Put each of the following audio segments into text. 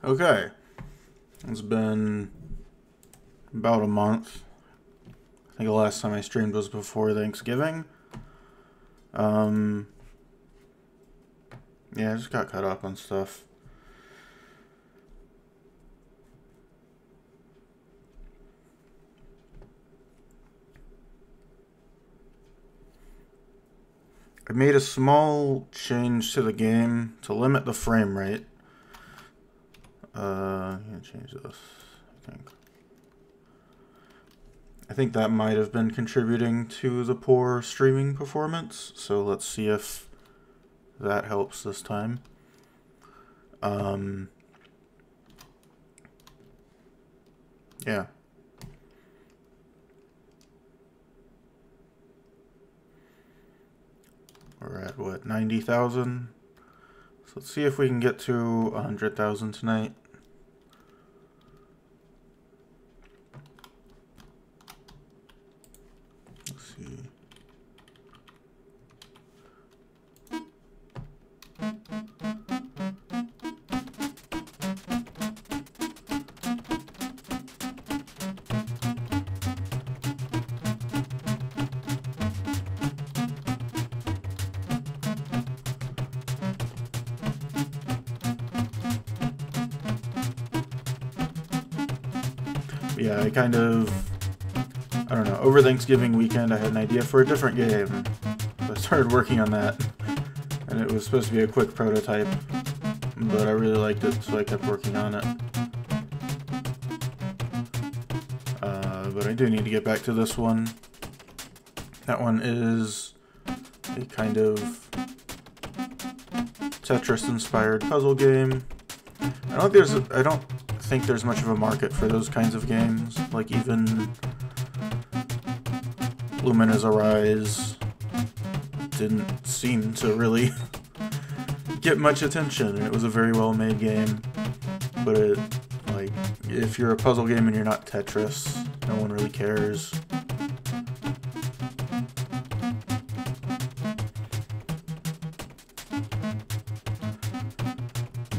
Okay, it's been about a month. I think the last time I streamed was before Thanksgiving. Yeah, I just got caught up on stuff. I made a small change to the game to limit the frame rate. I'm gonna change this, I think that might have been contributing to the poor streaming performance, so let's see if that helps this time. Yeah. We're at, what, 90,000? So let's see if we can get to 100,000 tonight. Let's see. Yeah, I don't know, over Thanksgiving weekend I had an idea for a different game. So I started working on that, and it was supposed to be a quick prototype, but I really liked it, so I kept working on it. But I do need to get back to this one. That one is a kind of Tetris-inspired puzzle game. I don't think there's much of a market for those kinds of games. Like, even Lumina's Arise didn't seem to really get much attention. It was a very well made game, but like, if you're a puzzle game and you're not Tetris, no one really cares.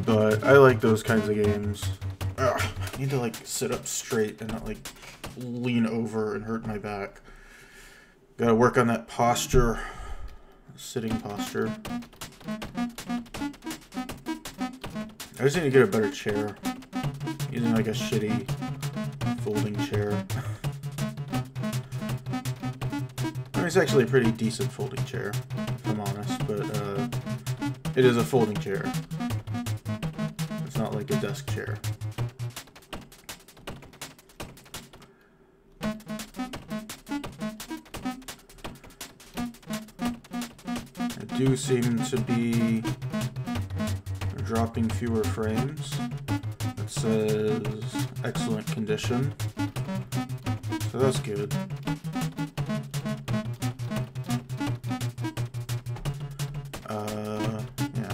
But I like those kinds of games. Ugh, I need to like sit up straight and not like lean over and hurt my back. Gotta work on that posture, sitting posture. I just need to get a better chair. Using like a shitty folding chair. I mean, it's actually a pretty decent folding chair, if I'm honest, but it is a folding chair. It's not like a desk chair. I do seem to be dropping fewer frames. It says excellent condition, so that's good. Yeah.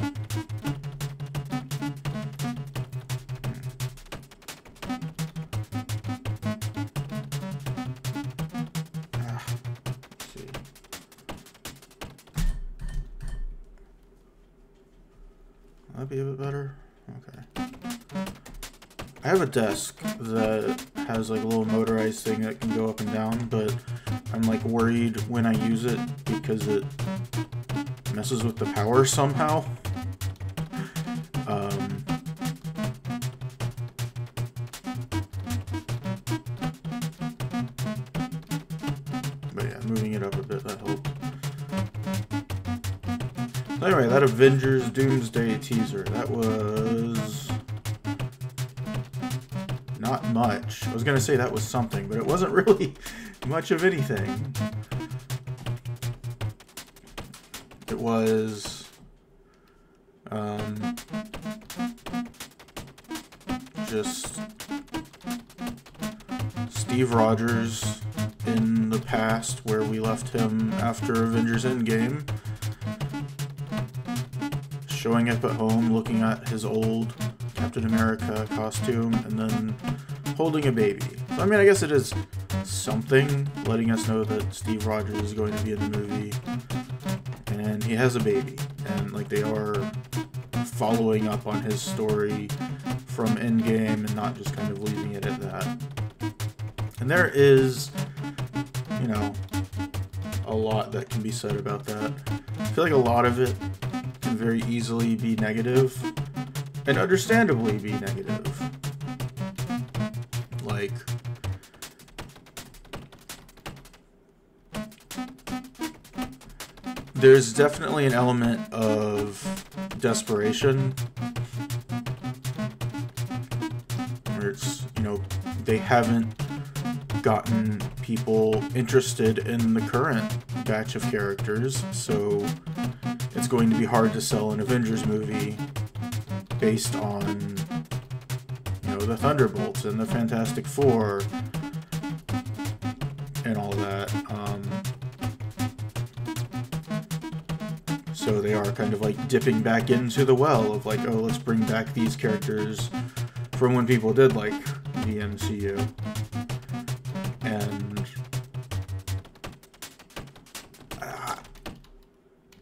Let's see. Will that be a bit better? Okay. I have a desk that has like a little motorized thing that can go up and down, but I'm like worried when I use it because it messes with the power somehow. But yeah, moving it up a bit, that helped. So anyway, that Avengers Doomsday teaser, that was not much. I was gonna say that was something, but it wasn't really much of anything. It was just Steve Rogers in the past, where we left him after Avengers Endgame, showing up at home, looking at his old Captain America costume, and then holding a baby. So, I mean, I guess it is something, letting us know that Steve Rogers is going to be in the movie, and he has a baby, and like they are following up on his story from Endgame and not just kind of leaving it at that. And there is, you know, a lot that can be said about that. I feel like a lot of it can very easily be negative, and understandably be negative. Like, there's definitely an element of desperation where it's, you know, they haven't gotten people interested in the current batch of characters, so it's going to be hard to sell an Avengers movie based on, you know, the Thunderbolts and the Fantastic Four and all that. So they are kind of like dipping back into the well of like, oh, let's bring back these characters from when people did like the MCU. And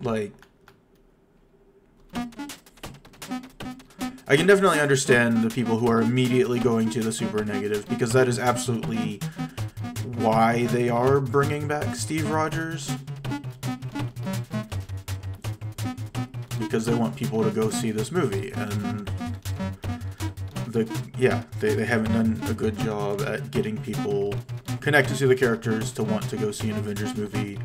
like, I can definitely understand the people who are immediately going to the super negative, because that is absolutely why they are bringing back Steve Rogers. Because they want people to go see this movie, and they haven't done a good job at getting people connected to the characters to want to go see an Avengers movie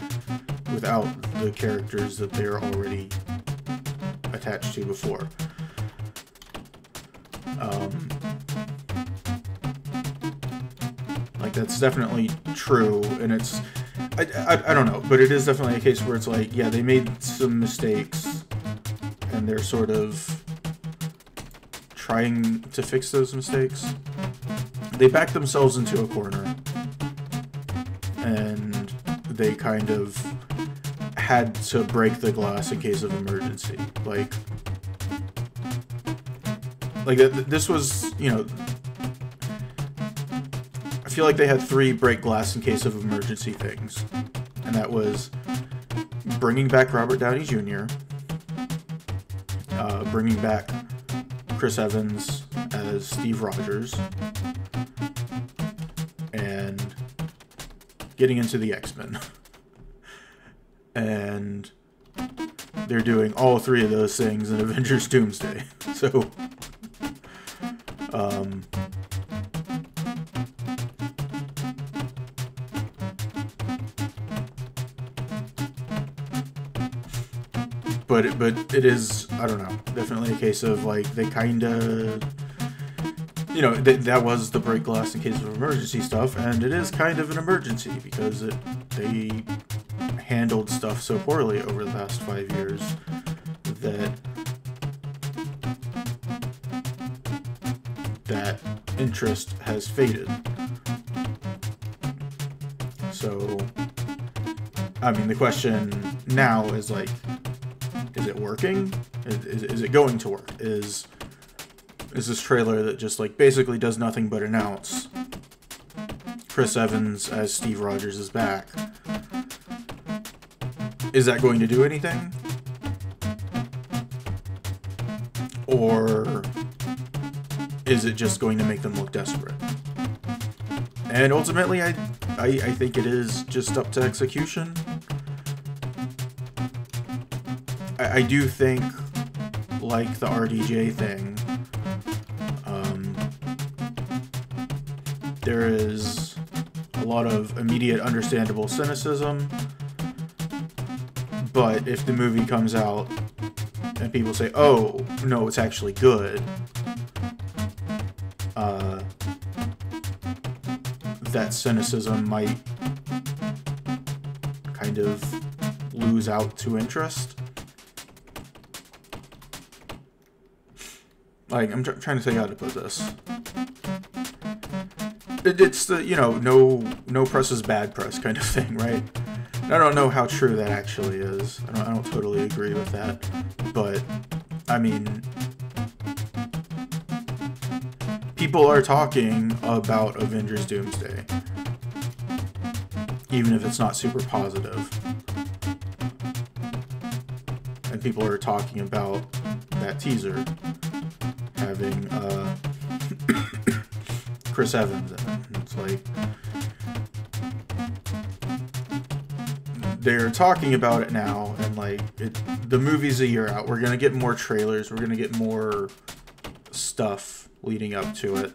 without the characters that they are already attached to before. Like, that's definitely true, and it's, I don't know, but it is definitely a case where it's like, yeah, they made some mistakes, and they're sort of trying to fix those mistakes. They backed themselves into a corner, and they kind of had to break the glass in case of emergency. Like this was, you know, I feel like they had 3 break glass in case of emergency things, and that was bringing back Robert Downey Jr., bringing back Chris Evans as Steve Rogers, and getting into the X-Men. And they're doing all 3 of those things in Avengers Doomsday. So, but it is, I don't know, definitely a case of like they kind of, you know, that was the break glass in case of emergency stuff, and it is kind of an emergency because they handled stuff so poorly over the past 5 years that interest has faded. So, I mean, the question now is like, is it working? Is it going to work? Is this trailer that just like basically does nothing but announce Chris Evans as Steve Rogers is back, is that going to do anything? Or is it just going to make them look desperate? And ultimately, I think it is just up to execution. I do think, like the RDJ thing, there is a lot of immediate understandable cynicism, but if the movie comes out and people say, oh, no, it's actually good, that cynicism might kind of lose out to interest. Like, I'm trying to think how to put this. It's the, you know, no press is bad press kind of thing, right? And I don't know how true that actually is. I don't totally agree with that. But, I mean, people are talking about Avengers Doomsday, even if it's not super positive. And people are talking about that teaser having Chris Evans in it. It's like they're talking about it now, and like the movie's a year out. We're gonna get more trailers. We're gonna get more stuff leading up to it.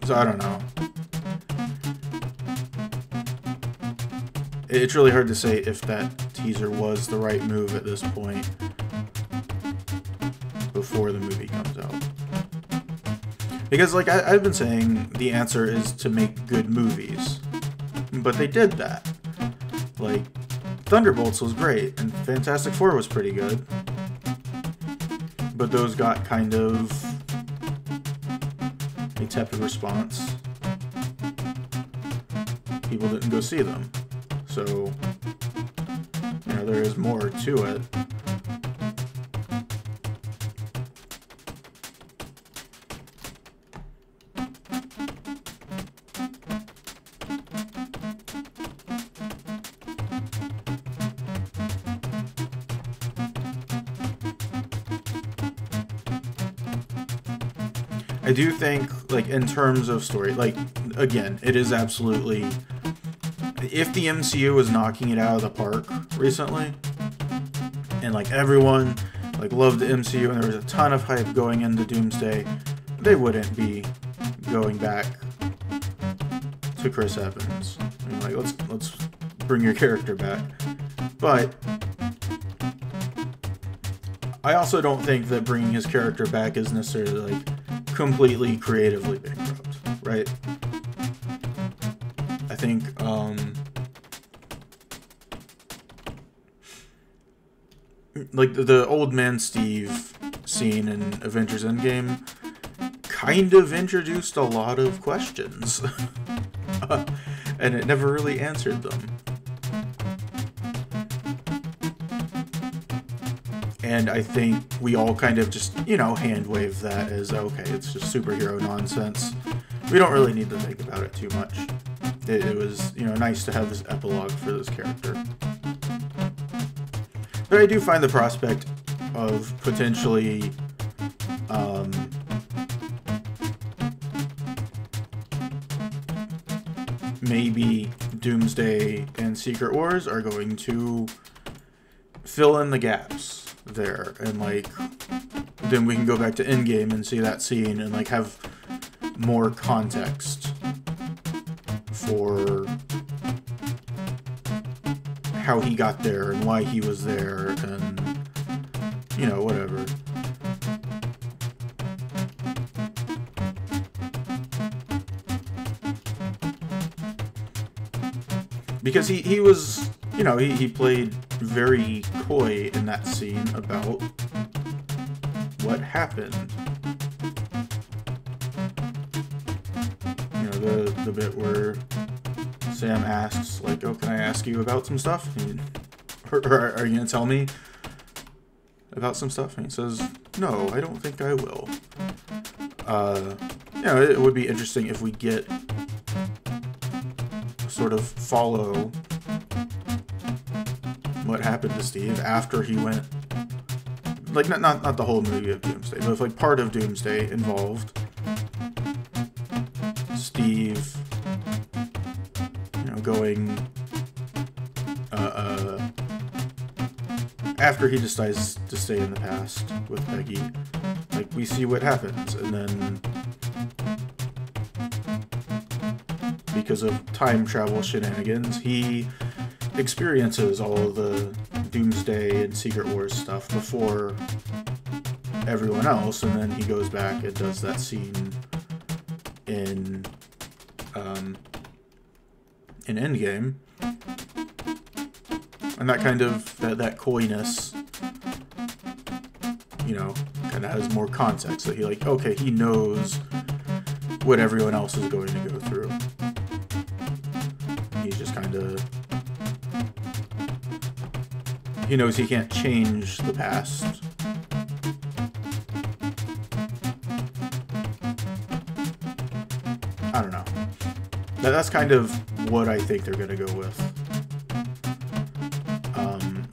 So I don't know. It's really hard to say if that teaser was the right move at this point before the movie comes out. Because, like, I've been saying, the answer is to make good movies. But they did that. Like, Thunderbolts was great, and Fantastic Four was pretty good. But those got kind of a tepid response. People didn't go see them. So, you know, there is more to it. I do think, like, in terms of story, like, again, it is absolutely... If the MCU was knocking it out of the park recently, and, like, everyone, like, loved the MCU, and there was a ton of hype going into Doomsday, they wouldn't be going back to Chris Evans. I mean, like, let's bring your character back. But I also don't think that bringing his character back is necessarily, like, completely creatively bankrupt, right? I think, like, the Old Man Steve scene in Avengers Endgame kind of introduced a lot of questions. And it never really answered them. And I think we all kind of just, you know, hand-wave that as, okay, it's just superhero nonsense. We don't really need to think about it too much. It was, you know, nice to have this epilogue for this character. But I do find the prospect of potentially, maybe Doomsday and Secret Wars are going to fill in the gaps there, and, like, then we can go back to Endgame and see that scene and, like, have more context for how he got there and why he was there and, you know, whatever. Because he was, you know, he played very coy in that scene about what happened. You know, the bit where Sam asks, like, oh, can I ask you about some stuff? Or are you going to tell me about some stuff? And he says, no, I don't think I will. You know, it would be interesting if we get sort of follow what happened to Steve after he went, like, not the whole movie of Doomsday, but if, like, part of Doomsday involved Steve, you know, going after he decides to stay in the past with Peggy, like, we see what happens, and then because of time travel shenanigans, he experiences all of the Doomsday and Secret Wars stuff before everyone else, and then he goes back and does that scene in Endgame, and that kind of that coyness, you know, kind of has more context that he, like, okay, he knows what everyone else is going to go through. He's just kind of, he knows he can't change the past. I don't know. That's kind of what I think they're gonna go with.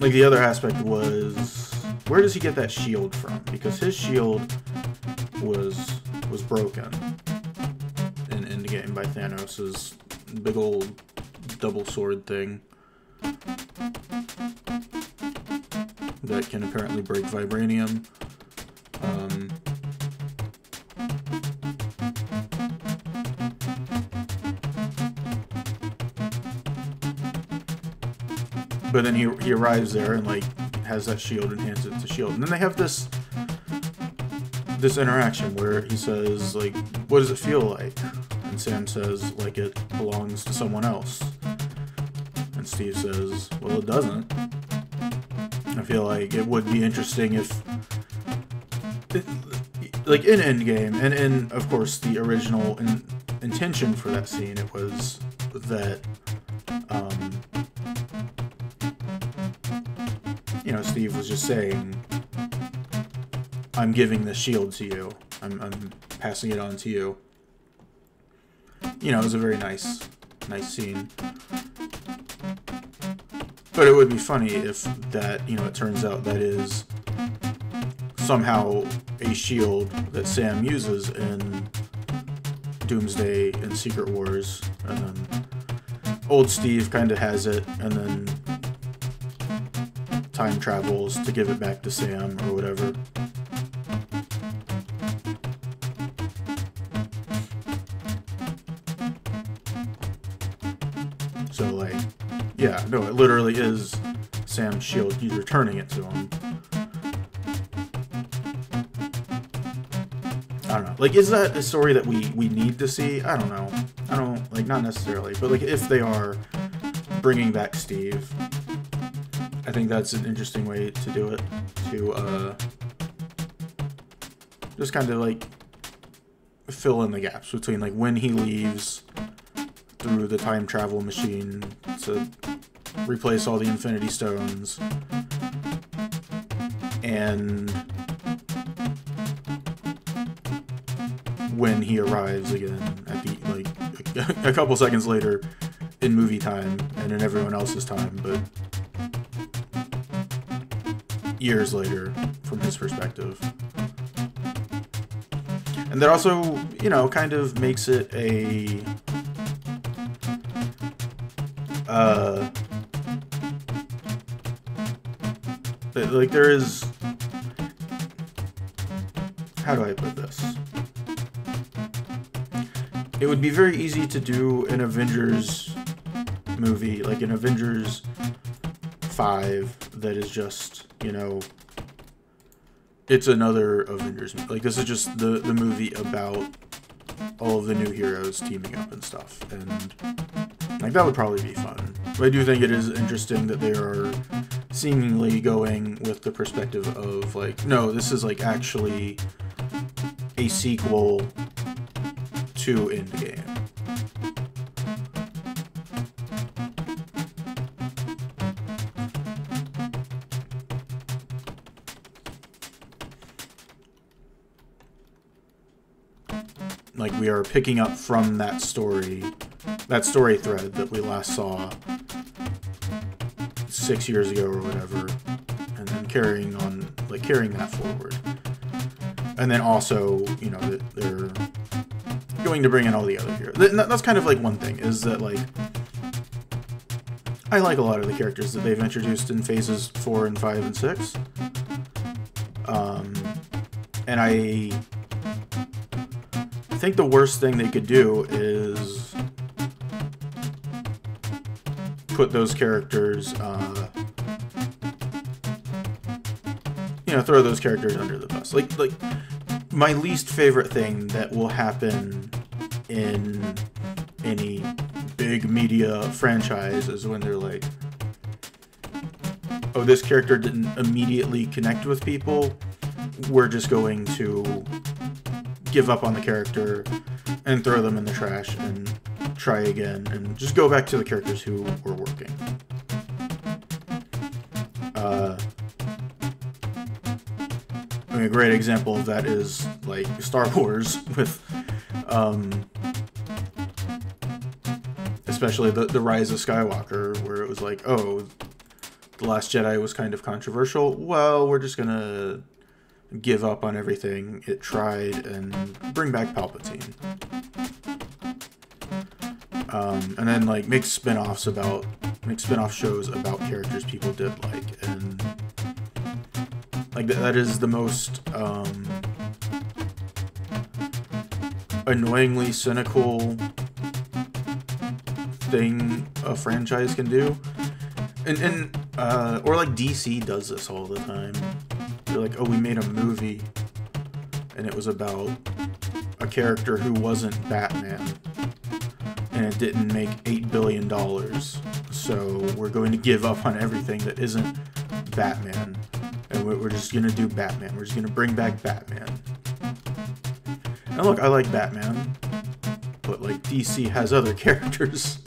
Like, the other aspect was where does he get that shield from? Because his shield was broken in Endgame by Thanos' big old double sword thing that can apparently break vibranium. But then he arrives there and like has that shield and hands it to Shield, and then they have this interaction where he says like, "What does it feel like?" And Sam says like it belongs to someone else, and Steve says, "Well, it doesn't." I feel like it would be interesting if, like in Endgame, and in of course the original intention for that scene, it was that. You know, Steve was just saying, I'm giving the shield to you. I'm passing it on to you. You know, it was a very nice scene. But it would be funny if that, you know, it turns out that is somehow a shield that Sam uses in Doomsday and Secret Wars. And then old Steve kind of has it, and then time travels to give it back to Sam or whatever. So like, yeah, no, it literally is Sam's shield. He's returning it to him. I don't know. Like, is that a story that we need to see? I don't know. I don't, like, not necessarily. But like, if they are bringing back Steve, I think that's an interesting way to do it, to just kind of like fill in the gaps between like when he leaves through the time travel machine to replace all the Infinity Stones and when he arrives again at the, like, a couple seconds later in movie time and in everyone else's time, but years later from his perspective. And that also, you know, kind of makes it a like there is, how do I put this? It would be very easy to do an Avengers movie, like an Avengers 5 that is just, you know, it's another Avengers movie. Like, this is just the movie about all of the new heroes teaming up and stuff. And, like, that would probably be fun. But I do think it is interesting that they are seemingly going with the perspective of, like, no, this is, like, actually a sequel to Endgame. Like, we are picking up from that story thread that we last saw 6 years ago or whatever, and then carrying that forward. And then also, you know, that they're going to bring in all the other heroes. That's kind of like one thing, is that, like, I like a lot of the characters that they've introduced in phases 4 and 5 and 6. And I think the worst thing they could do is put those characters, you know, throw those characters under the bus. Like my least favorite thing that will happen in any big media franchise is when they're like, oh, this character didn't immediately connect with people, we're just going to give up on the character and throw them in the trash and try again and just go back to the characters who were working. I mean, a great example of that is like Star Wars with especially the Rise of Skywalker, where it was like, oh, The Last Jedi was kind of controversial. Well, we're just gonna give up on everything it tried and bring back Palpatine. And then like make spin-off shows about characters people did like, and like that is the most annoyingly cynical thing a franchise can do. And or like DC does this all the time. They're like, oh, we made a movie and it was about a character who wasn't Batman and it didn't make $8 billion, so we're going to give up on everything that isn't Batman, and we're just gonna do Batman. We're just gonna bring back Batman. And look, I like Batman, but like DC has other characters.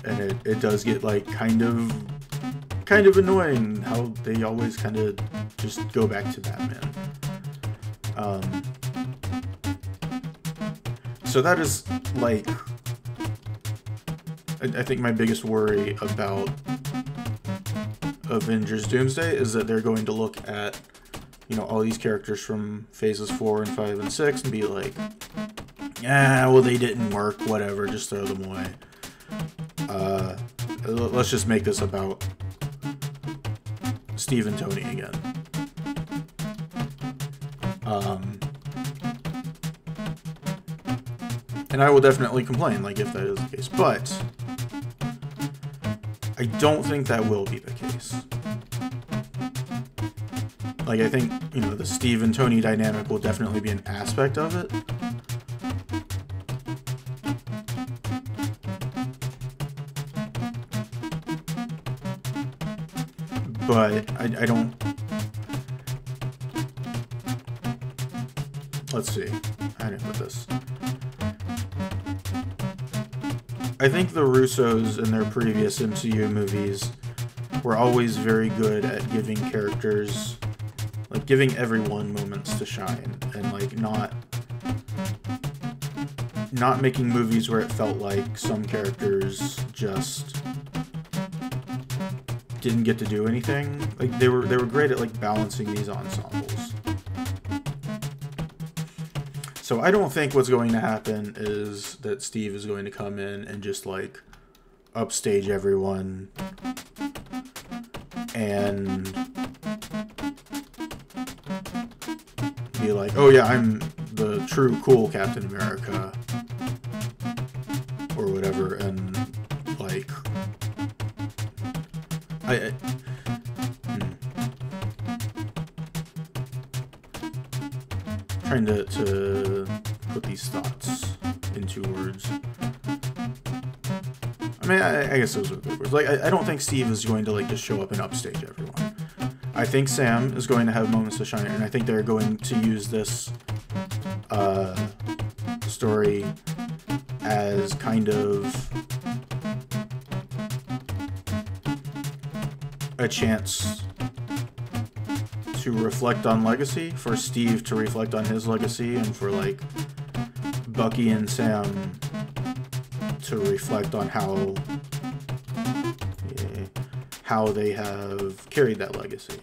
And it does get like kind of annoying how they always kind of just go back to Batman. So that is like, I think my biggest worry about Avengers Doomsday is that they're going to look at, you know, all these characters from phases 4 and 5 and 6 and be like, yeah, well, they didn't work, whatever, just throw them away. Let's just make this about Steve and Tony again. And I will definitely complain, like, if that is the case. But I don't think that will be the case. Like, I think, you know, the Steve and Tony dynamic will definitely be an aspect of it. But I don't... Let's see. How do I put this? I think the Russos in their previous MCU movies were always very good at giving characters, like, giving everyone moments to shine, and, like, not making movies where it felt like some characters just didn't get to do anything. Like, they were great at, like, balancing these ensembles. So I don't think what's going to happen is that Steve is going to come in and just, like, upstage everyone and be like, oh yeah, I'm the true cool Captain America or whatever, and like trying to put these thoughts into words. I mean, I guess those are good words. Like, I don't think Steve is going to, like, just show up and upstage everyone. I think Sam is going to have moments to shine, and I think they're going to use this story as kind of a chance to reflect on legacy, for Steve to reflect on his legacy, and for, like, Bucky and Sam to reflect on how they have carried that legacy.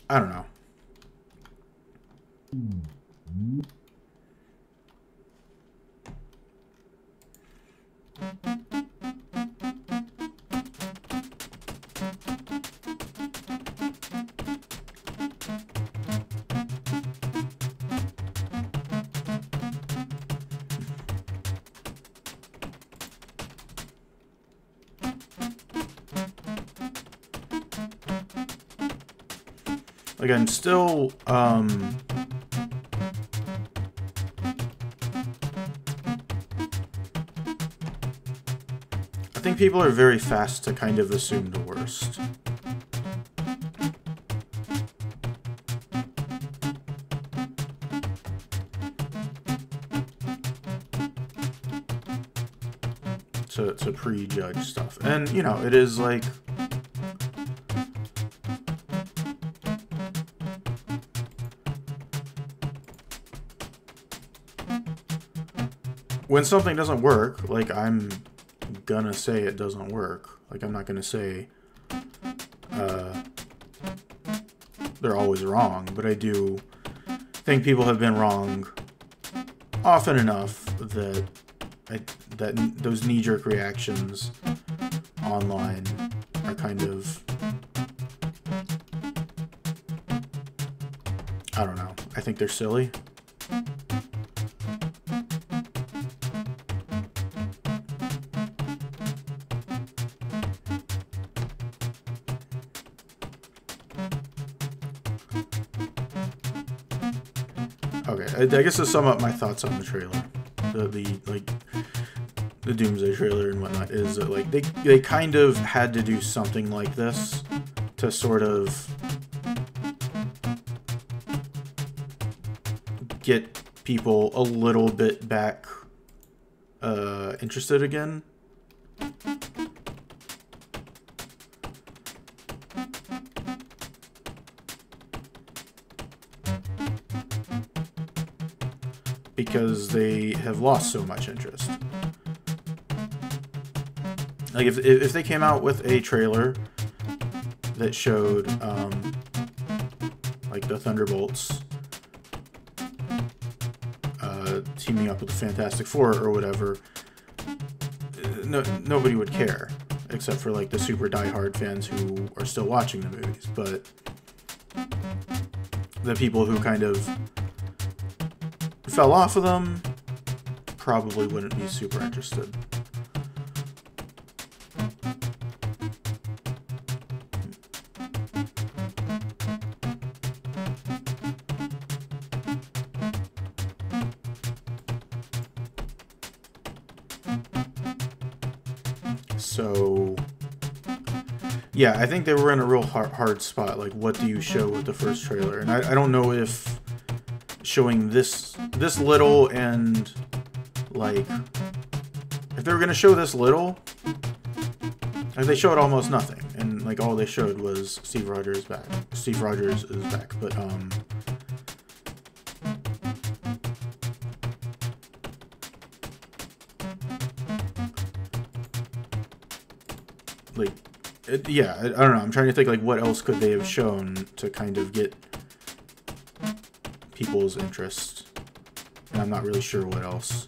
I don't know. Like, I'm still, I think people are very fast to kind of assume the worst. to prejudge stuff. And, you know, it is like... when something doesn't work, like, I'm gonna say it doesn't work. Like, I'm not gonna say they're always wrong, but I do think people have been wrong often enough that those knee-jerk reactions online are kind of, I don't know, I think they're silly. Okay, I guess to sum up my thoughts on the trailer, the Doomsday trailer and whatnot, is that, like, they kind of had to do something like this to sort of get people a little bit back interested again. Because they have lost so much interest. Like, if they came out with a trailer that showed, like, the Thunderbolts teaming up with the Fantastic Four or whatever, nobody would care, except for, like, the super diehard fans who are still watching the movies. But the people who kind of fell off of them probably wouldn't be super interested. So, yeah, I think they were in a real hard spot. Like, what do you show with the first trailer? And I don't know if showing this little and, like, if they were gonna show this little, like, they showed almost nothing, and, like, all they showed was Steve Rogers is back. But like, yeah, I don't know. I'm trying to think, like, what else could they have shown to kind of get people's interest, and I'm not really sure what else.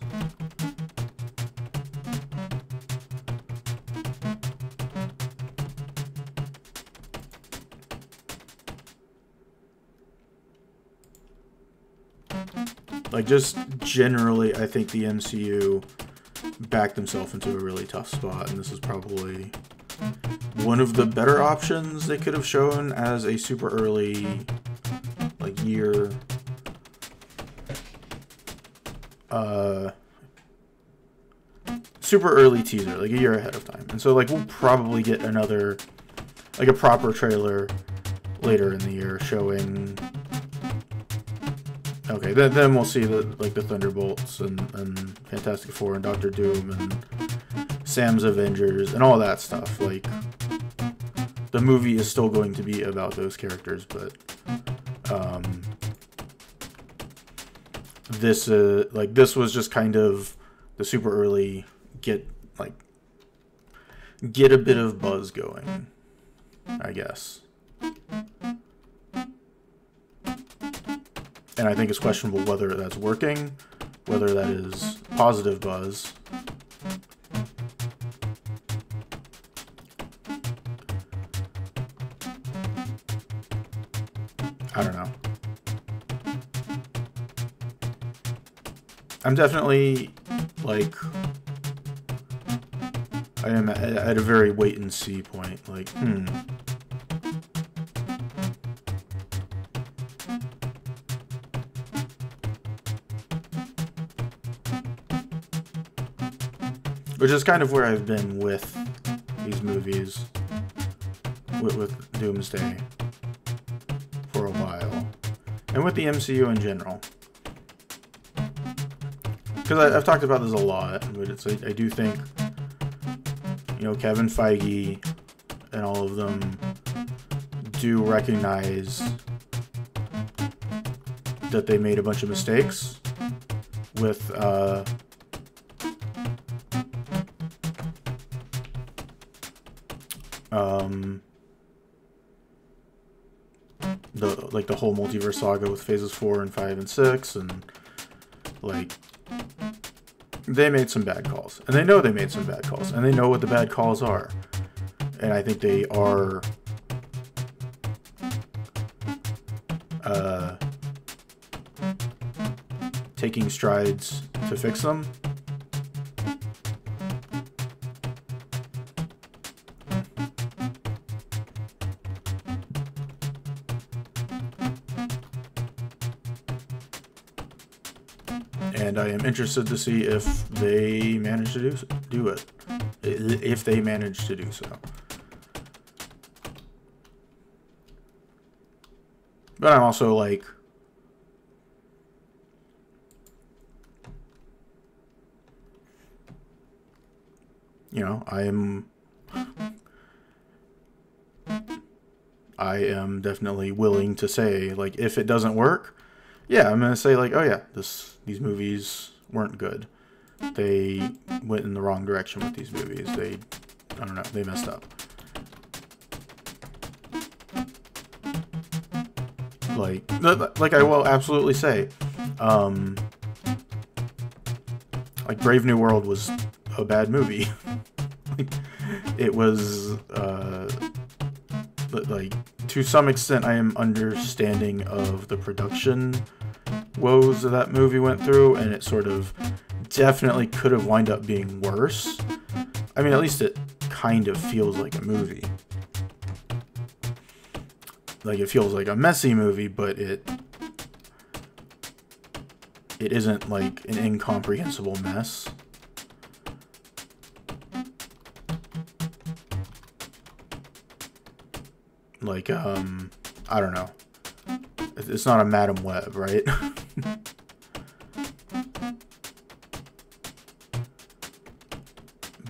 Like, just generally, I think the MCU backed themselves into a really tough spot, and this is probably one of the better options they could have shown as a super early, like, year super early teaser, like a year ahead of time. And so, like, we'll probably get another, like, a proper trailer later in the year showing, okay, then we'll see the, like, the Thunderbolts and Fantastic Four and Doctor Doom and Sam's Avengers and all that stuff. Like, the movie is still going to be about those characters, but this like, this was just kind of the super early get a bit of buzz going, I guess. And I think it's questionable whether that's working, whether that is positive buzz. I don't know. I'm definitely, like, I am at a very wait and see point. Like, which is kind of where I've been with these movies, with Doomsday, for a while, and with the MCU in general. Because I've talked about this a lot, but it's, I do think you know, Kevin Feige and all of them do recognize that they made a bunch of mistakes with the whole multiverse saga with phases 4 and 5 and 6, and like they made some bad calls, and they know they made some bad calls, and they know what the bad calls are, and I think they are taking strides to fix them. And I am interested to see if they manage to do it. If they manage to do so. But I'm also like, you know, I am definitely willing to say, like, if it doesn't work, yeah, I'm gonna say, like, oh yeah, these movies weren't good. They went in the wrong direction with these movies. I don't know, they messed up. Like I will absolutely say, like, Brave New World was a bad movie. It was, like, to some extent, I am understanding of the production woes that movie went through, and it sort of definitely could have wound up being worse. I mean, at least it kind of feels like a movie. Like, it feels like a messy movie, but it isn't like an incomprehensible mess. Like, I don't know. It's not a Madam Web, right?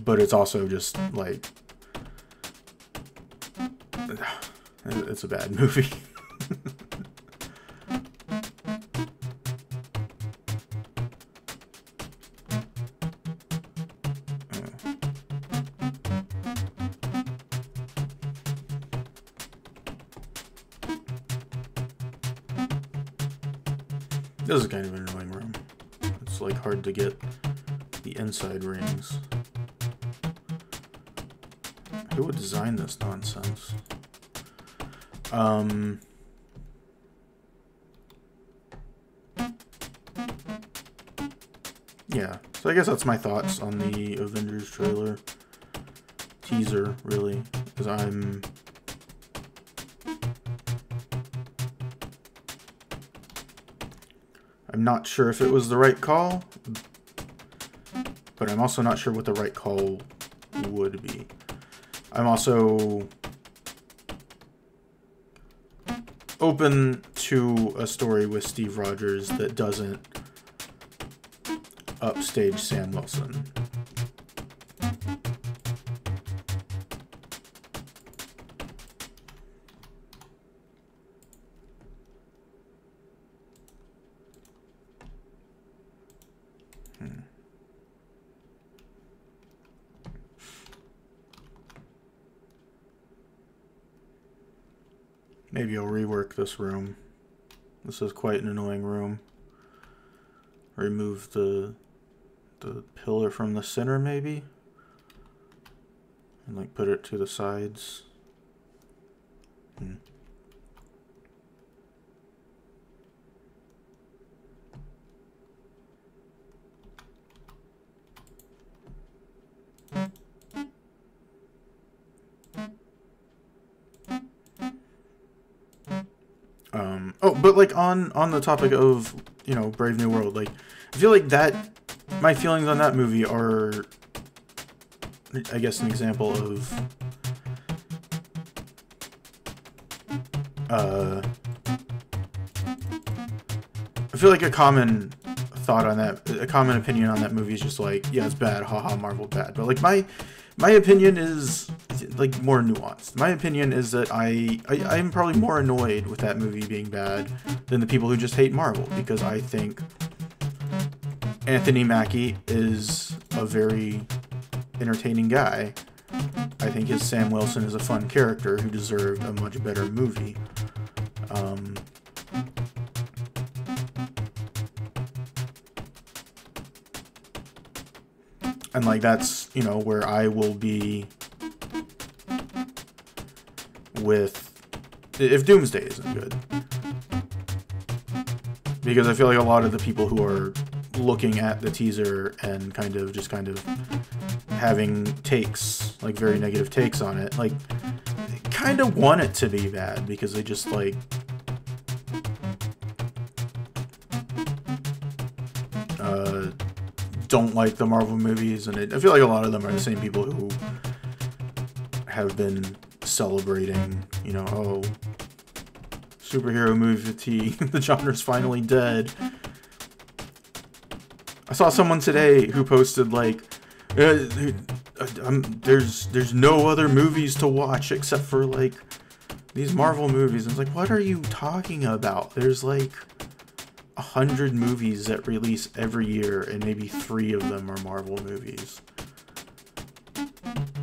But it's also just, like, it's a bad movie. This is kind of an annoying room. It's like hard to get the inside rings. Who would design this nonsense? Yeah, so I guess that's my thoughts on the Avengers trailer. Teaser, really, because I'm not sure if it was the right call, but I'm also not sure what the right call would be. I'm also open to a story with Steve Rogers that doesn't upstage Sam Wilson. Maybe I'll rework this room. This is quite an annoying room. Remove the pillar from the center, maybe? And, like, put it to the sides. Oh, but, like, on the topic of, you know, Brave New World, like, I feel like that, my feelings on that movie are, I guess, an example of, I feel like a common thought on that, a common opinion on that movie is just like, yeah, it's bad, haha, Marvel bad. But, like, my opinion is like more nuanced. My opinion is that I'm probably more annoyed with that movie being bad than the people who just hate Marvel, because I think Anthony Mackie is a very entertaining guy. I think his Sam Wilson is a fun character who deserved a much better movie. And like that's, you know, where I will be with if Doomsday isn't good. Because I feel like a lot of the people who are looking at the teaser and kind of having takes, like very negative takes on it, like kind of want it to be bad because they just like don't like the Marvel movies, and I feel like a lot of them are the same people who have been celebrating, you know, oh, superhero movie fatigue, the genre's finally dead. I saw someone today who posted like, there's no other movies to watch except for like these Marvel movies. And it's like, what are you talking about? There's like 100 movies that release every year, and maybe 3 of them are Marvel movies.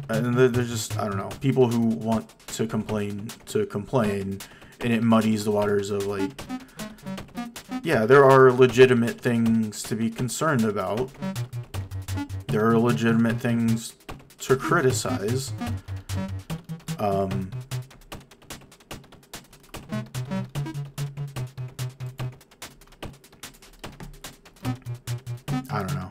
And they're just, I don't know, people who want to complain, and it muddies the waters of like, yeah, there are legitimate things to be concerned about. There are legitimate things to criticize. I don't know.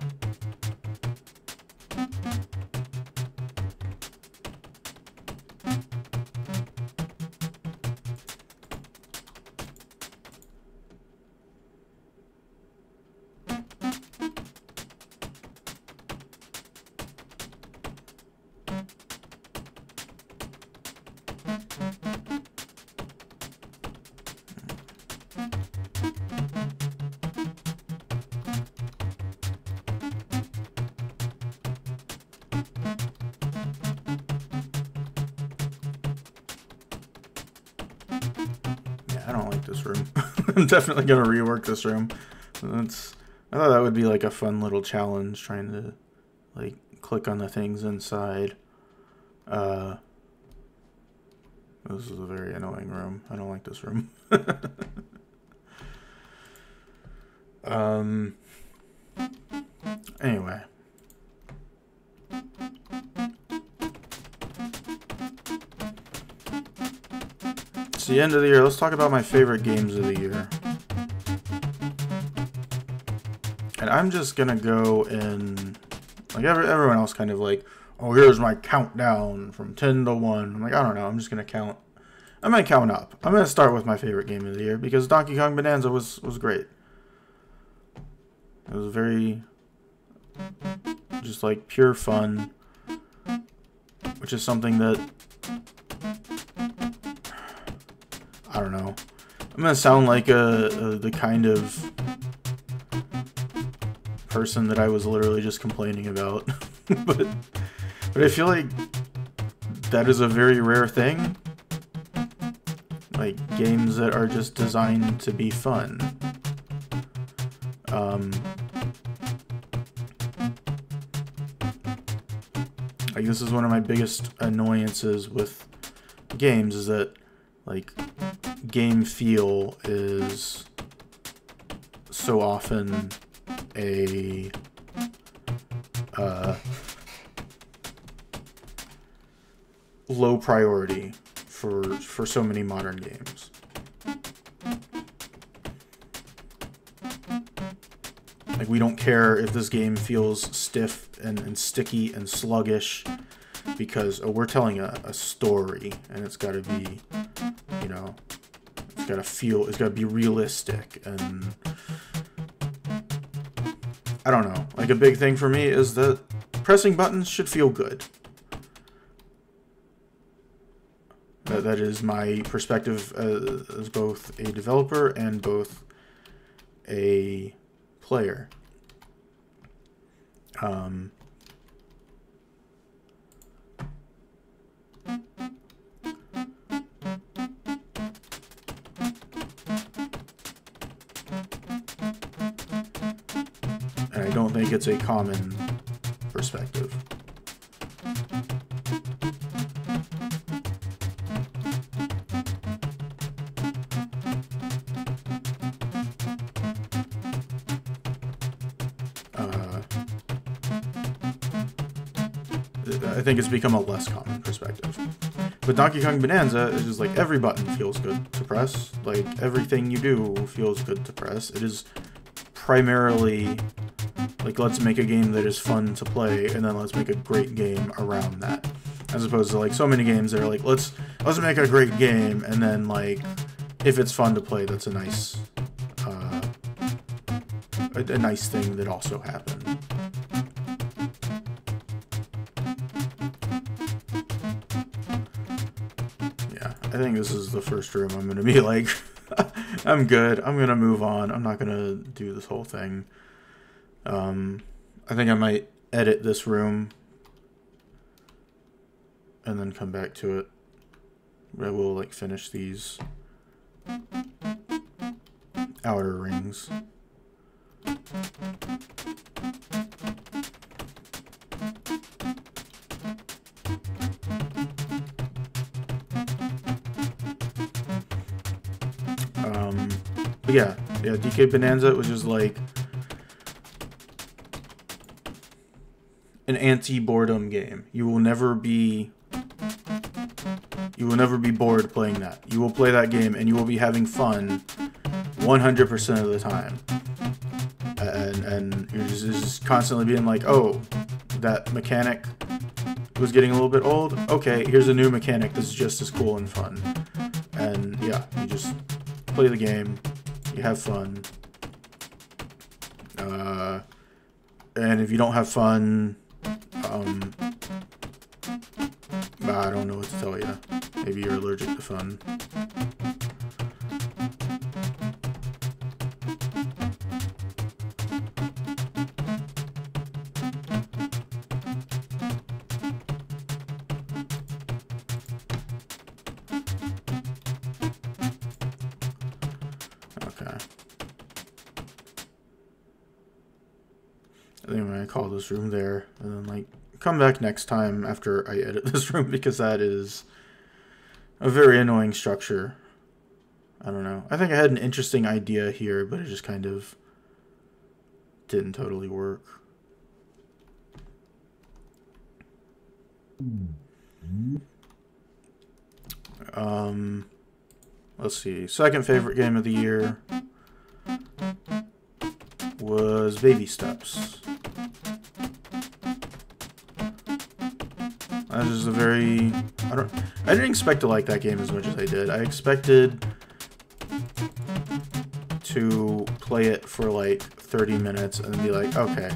I don't like this room. I'm definitely gonna rework this room. I thought that would be like a fun little challenge, trying to like click on the things inside. This is a very annoying room. I don't like this room. Anyway. It's the end of the year. Let's talk about my favorite games of the year. And I'm just gonna go in, like everyone else kind of like, oh, here's my countdown from 10 to 1. I'm like, I don't know. I'm just gonna count. I'm gonna count up. I'm gonna start with my favorite game of the year because Donkey Kong Bonanza was great. It was very just like pure fun, which is something that I don't know. I'm gonna sound like the kind of person that I was literally just complaining about, but I feel like that is a very rare thing. Like games that are just designed to be fun. Like this is one of my biggest annoyances with games, is that like game feel is so often a low priority for so many modern games. Like we don't care if this game feels stiff and sticky and sluggish, because we're telling a story, and it's got to be, you know, it's got to be realistic. And I don't know, like a big thing for me is that pressing buttons should feel good. That is my perspective as both a developer and both a player. don't think it's a common perspective. I think it's become a less common perspective. But Donkey Kong Bonanza is just like every button feels good to press. Like everything you do feels good to press. It is primarily like, let's make a game that is fun to play, and then let's make a great game around that. As opposed to like so many games that are like, let's make a great game, and then like if it's fun to play, that's a nice nice thing that also happened. I think this is the first room I'm going to be like, I'm good, I'm going to move on, I'm not going to do this whole thing. I think I might edit this room and then come back to it. I will like finish these outer rings. But yeah, DK Bonanza was just like an anti-boredom game. You will never be bored playing that. You will play that game and you will be having fun 100% of the time. And you're just constantly being like, oh, that mechanic was getting a little bit old. Okay, here's a new mechanic that's just as cool and fun. And yeah, you just play the game. You have fun, and if you don't have fun, I don't know what to tell you. Maybe you're allergic to fun. I think I'm going to call this room there, and then like come back next time after I edit this room, because that is a very annoying structure. I don't know. I think I had an interesting idea here, but it just kind of didn't totally work. Let's see. Second favorite game of the year was Baby Steps. That was just a very... I didn't expect to like that game as much as I did. I expected to play it for like 30 minutes and be like, okay,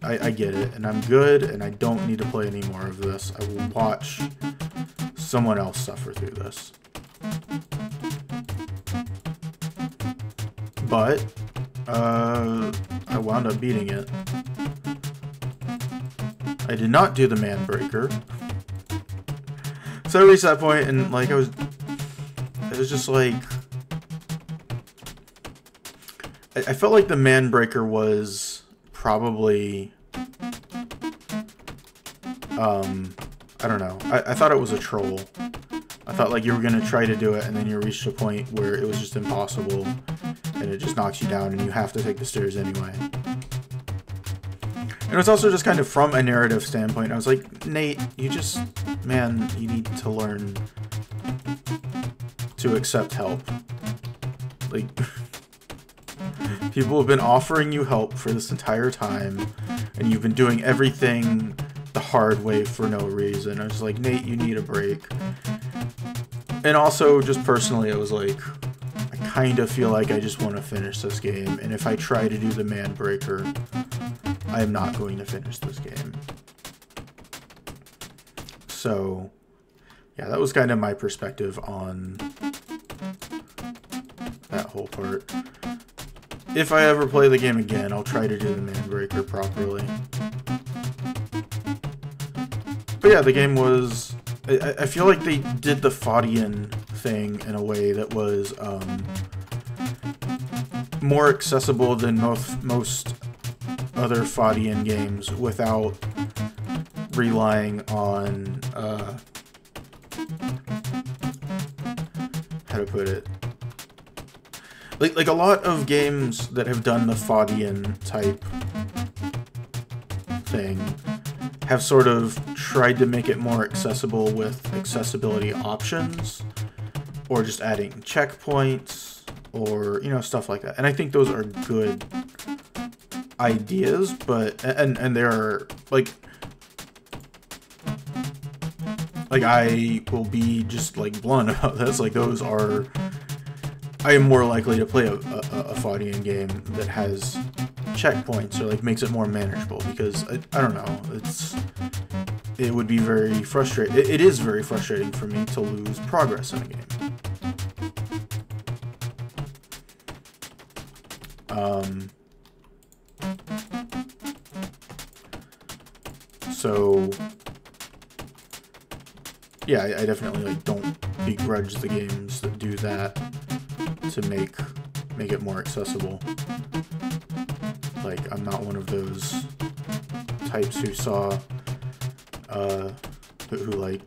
I get it, and I'm good, and I don't need to play any more of this. I will watch someone else suffer through this. But, I wound up beating it. I did not do the Man Breaker. So I reached that point, and like, it was just like, I felt like the Man Breaker was probably, I don't know. I thought it was a troll. I thought like you were gonna try to do it, and then you reached a point where it was just impossible, and it just knocks you down, and you have to take the stairs anyway. And it was also just kind of from a narrative standpoint. I was like, Nate, you need to learn to accept help. Like, people have been offering you help for this entire time, and you've been doing everything the hard way for no reason. I was like, Nate, you need a break. And also, just personally, I was like, I kind of feel like I just want to finish this game, and if I try to do the Man Breaker, I am not going to finish this game. So, yeah, that was kind of my perspective on that whole part. If I ever play the game again, I'll try to do the Man Breaker properly. But yeah, the game was... I feel like they did the Fadian thing in a way that was more accessible than most other Fadian games without relying on, how to put it? Like a lot of games that have done the Fadian type thing have sort of tried to make it more accessible with accessibility options, or just adding checkpoints, or, you know, stuff like that. And I think those are good ideas, but, and they're, like, I will be just, like, blunt about this, like, those are, I am more likely to play a Fadian game that has checkpoints, or, like, makes it more manageable, because, I don't know, it would be very frustrating, it is very frustrating for me to lose progress in a game. So, yeah, I definitely, like, don't begrudge the games that do that to make it more accessible. Like, I'm not one of those types who saw, who like,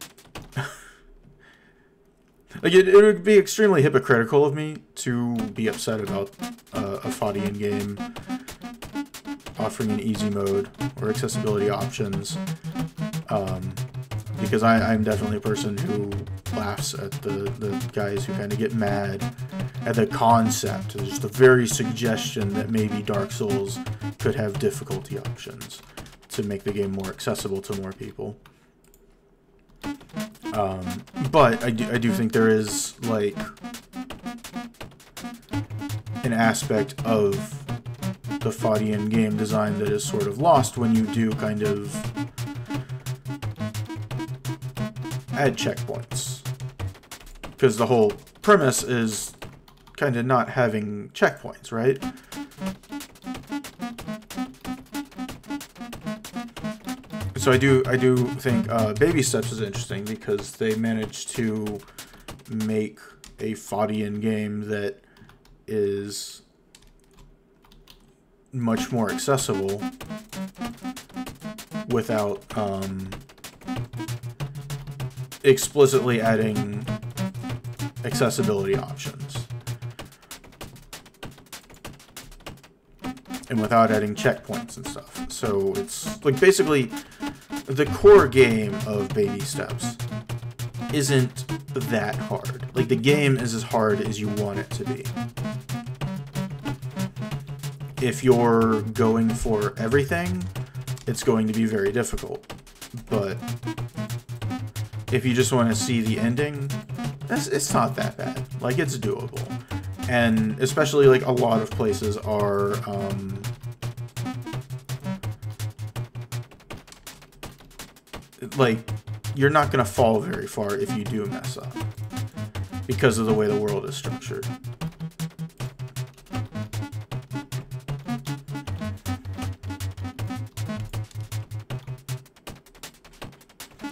like, it would be extremely hypocritical of me to be upset about a Fadian game offering an easy mode or accessibility options, because I'm definitely a person who laughs at the guys who kind of get mad at the concept, just the very suggestion that maybe Dark Souls could have difficulty options to make the game more accessible to more people. But I do think there is, like, an aspect of the Fadian game design that is sort of lost when you do kind of add checkpoints. Because the whole premise is kind of not having checkpoints, right? So I do think Baby Steps is interesting because they managed to make a Fadian game that is much more accessible without explicitly adding accessibility options. And without adding checkpoints and stuff. So it's like basically the core game of Baby Steps isn't that hard. Like, the game is as hard as you want it to be. If you're going for everything, it's going to be very difficult. But if you just want to see the ending, it's not that bad. Like, it's doable. And especially, like, a lot of places are, like, you're not going to fall very far if you do mess up, because of the way the world is structured.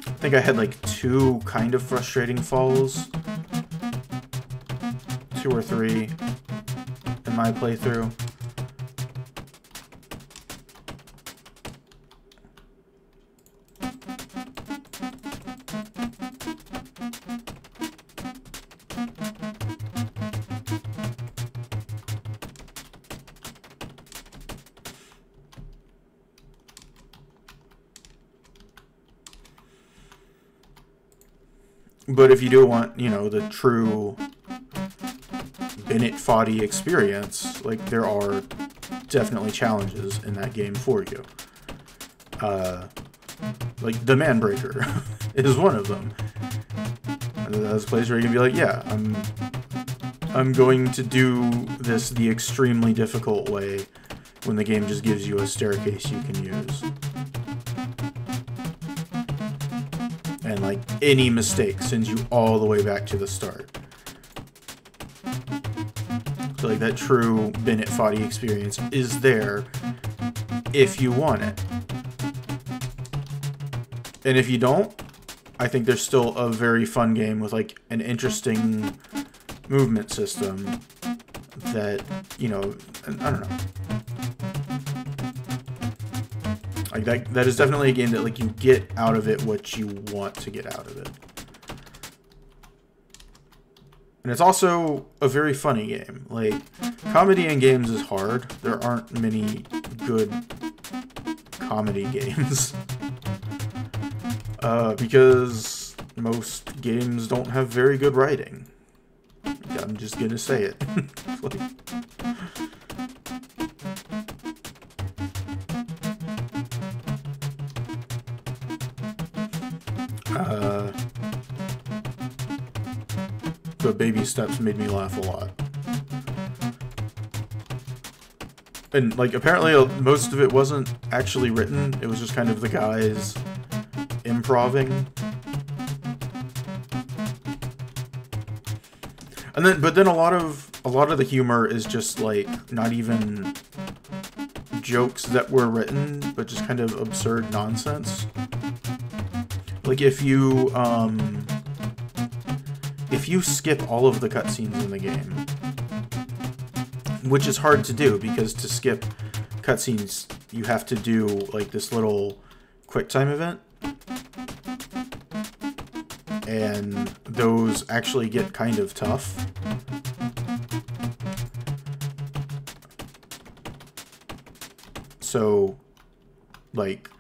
I think I had, like, 2 kind of frustrating falls. 2 or 3 in my playthrough. But if you do want, you know, the true Bennett Foddy experience, like, there are definitely challenges in that game for you. Like, the Manbreaker is one of them. That's a place where you can be like, yeah, I'm going to do this the extremely difficult way when the game just gives you a staircase you can use. And, like, any mistake sends you all the way back to the start. So, like, that true Bennett Foddy experience is there if you want it. And if you don't, I think there's still a very fun game with, like, an interesting movement system that, you know, I don't know. Like, that is definitely a game that, like, you get out of it what you want to get out of it. And it's also a very funny game. Like, comedy in games is hard. There aren't many good comedy games. Because most games don't have very good writing. I'm just gonna say it. Like, but Baby Steps made me laugh a lot. And, like, apparently most of it wasn't actually written. It was just kind of the guys improving. And then, but then a lot of the humor is just, like, not even jokes that were written, but just kind of absurd nonsense. Like, if you skip all of the cutscenes in the game, which is hard to do, because to skip cutscenes, you have to do, like, this little QuickTime event. And those actually get kind of tough. So, like,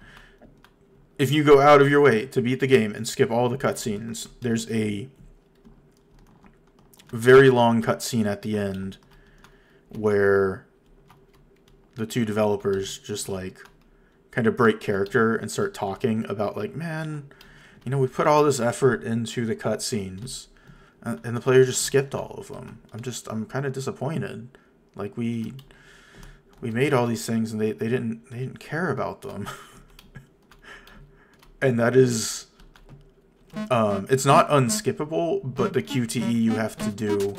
if you go out of your way to beat the game and skip all the cutscenes, there's a very long cutscene at the end where the two developers just, like, kind of break character and start talking about, like, man, you know, we put all this effort into the cutscenes, and the player just skipped all of them. I'm kind of disappointed. Like, we made all these things, and they didn't care about them. And that is, it's not unskippable, but the QTE you have to do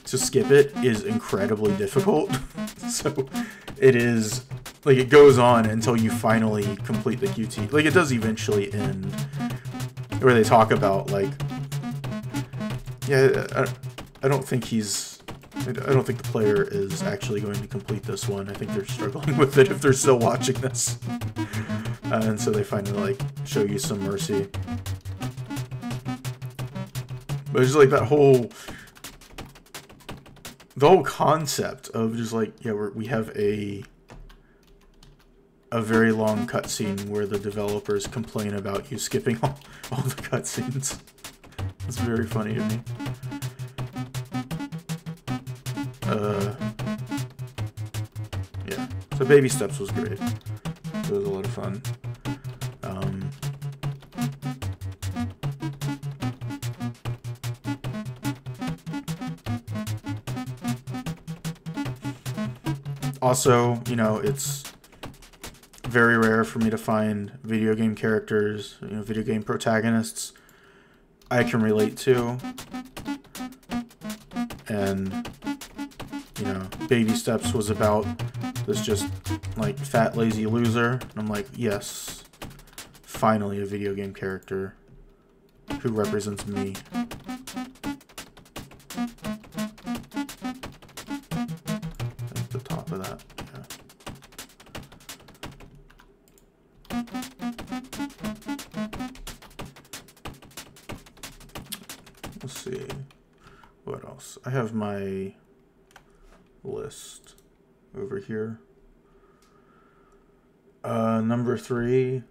to skip it is incredibly difficult. So it is, like, it goes on until you finally complete the QTE. Like, it does eventually end, where they talk about, like, yeah, I don't think the player is actually going to complete this one. I think they're struggling with it if they're still watching this. And so they finally, like, show you some mercy. But it's just, like, the whole concept of just, like, yeah, we have a very long cutscene where the developers complain about you skipping all the cutscenes. It's very funny to me. Yeah. So Baby Steps was great. It was a lot of fun. Also, you know, it's very rare for me to find video game characters, you know, video game protagonists I can relate to. And, you know, Baby Steps was about this just, like, fat, lazy loser. And I'm like, yes, finally a video game character who represents me. At the top of that, yeah. Let's see. What else? I have my list over here. Number 3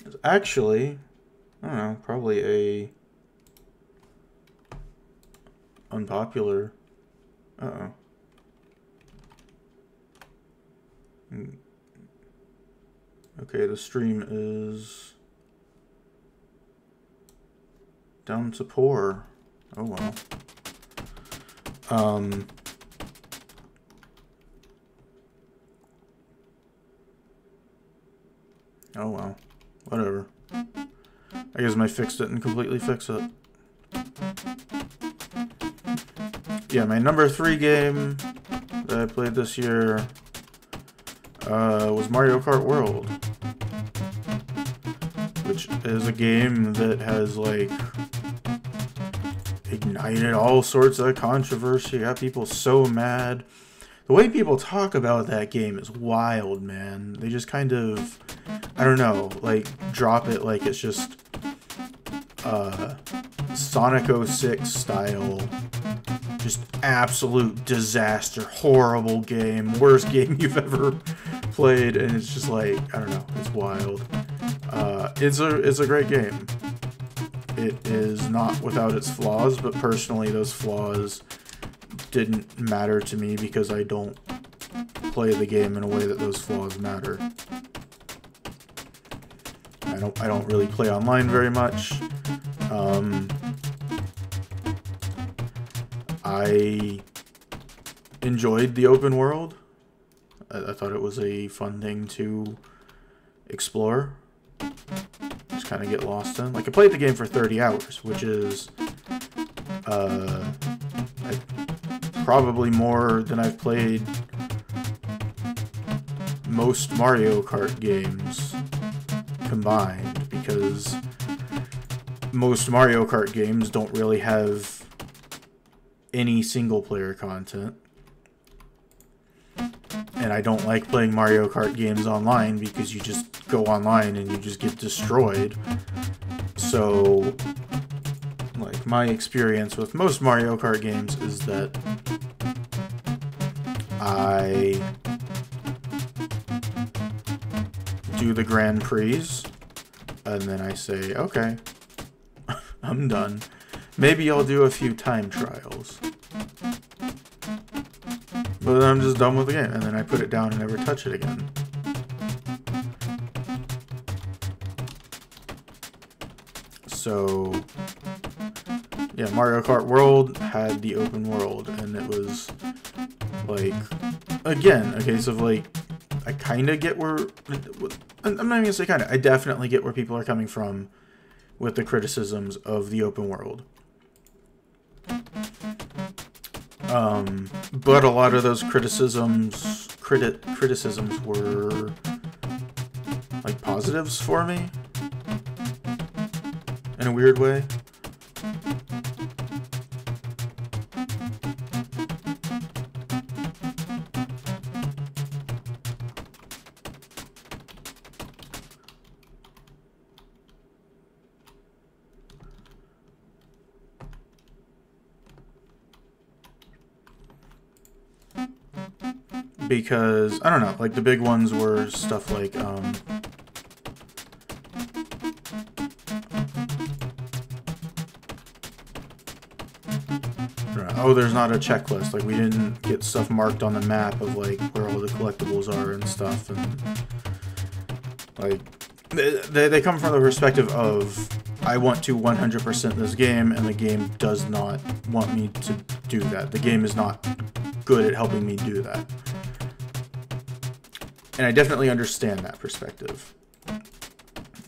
is actually, I don't know, probably a unpopular. Uh-oh. Okay, the stream is down to poor. Oh well. Oh well. Whatever. I guess my fix didn't completely fix it. Yeah, my number 3 game that I played this year was Mario Kart World, which is a game that has, like, ignited all sorts of controversy, got people so mad. The way people talk about that game is wild, man. They just kind of, I don't know, like, drop it like it's just Sonic 06 style, just absolute disaster, horrible game, worst game you've ever played, and it's just like, I don't know, it's wild. It's a great game. It is not without its flaws, but personally those flaws didn't matter to me because I don't play the game in a way that those flaws matter. I don't really play online very much. I enjoyed the open world. I thought it was a fun thing to explore. Just kind of get lost in. Like, I played the game for 30 hours, which is probably more than I've played most Mario Kart games combined, because most Mario Kart games don't really have any single player content. And I don't like playing Mario Kart games online because you just go online and you just get destroyed. So, like, my experience with most Mario Kart games is that I do the Grand Prix, and then I say, okay, I'm done. Maybe I'll do a few time trials. But then I'm just done with the game, and then I put it down and never touch it again. So, yeah, Mario Kart World had the open world, and it was, like, again, a case of, like, I kind of get where, I'm not even going to say kind of, I definitely get where people are coming from with the criticisms of the open world. But a lot of those criticisms were, like, positives for me, in a weird way. Because, I don't know, like, the big ones were stuff like, oh, there's not a checklist, like, we didn't get stuff marked on the map of, like, where all the collectibles are and stuff, and, like, they come from the perspective of, I want to 100% this game, and the game does not want me to do that. The game is not good at helping me do that. And I definitely understand that perspective.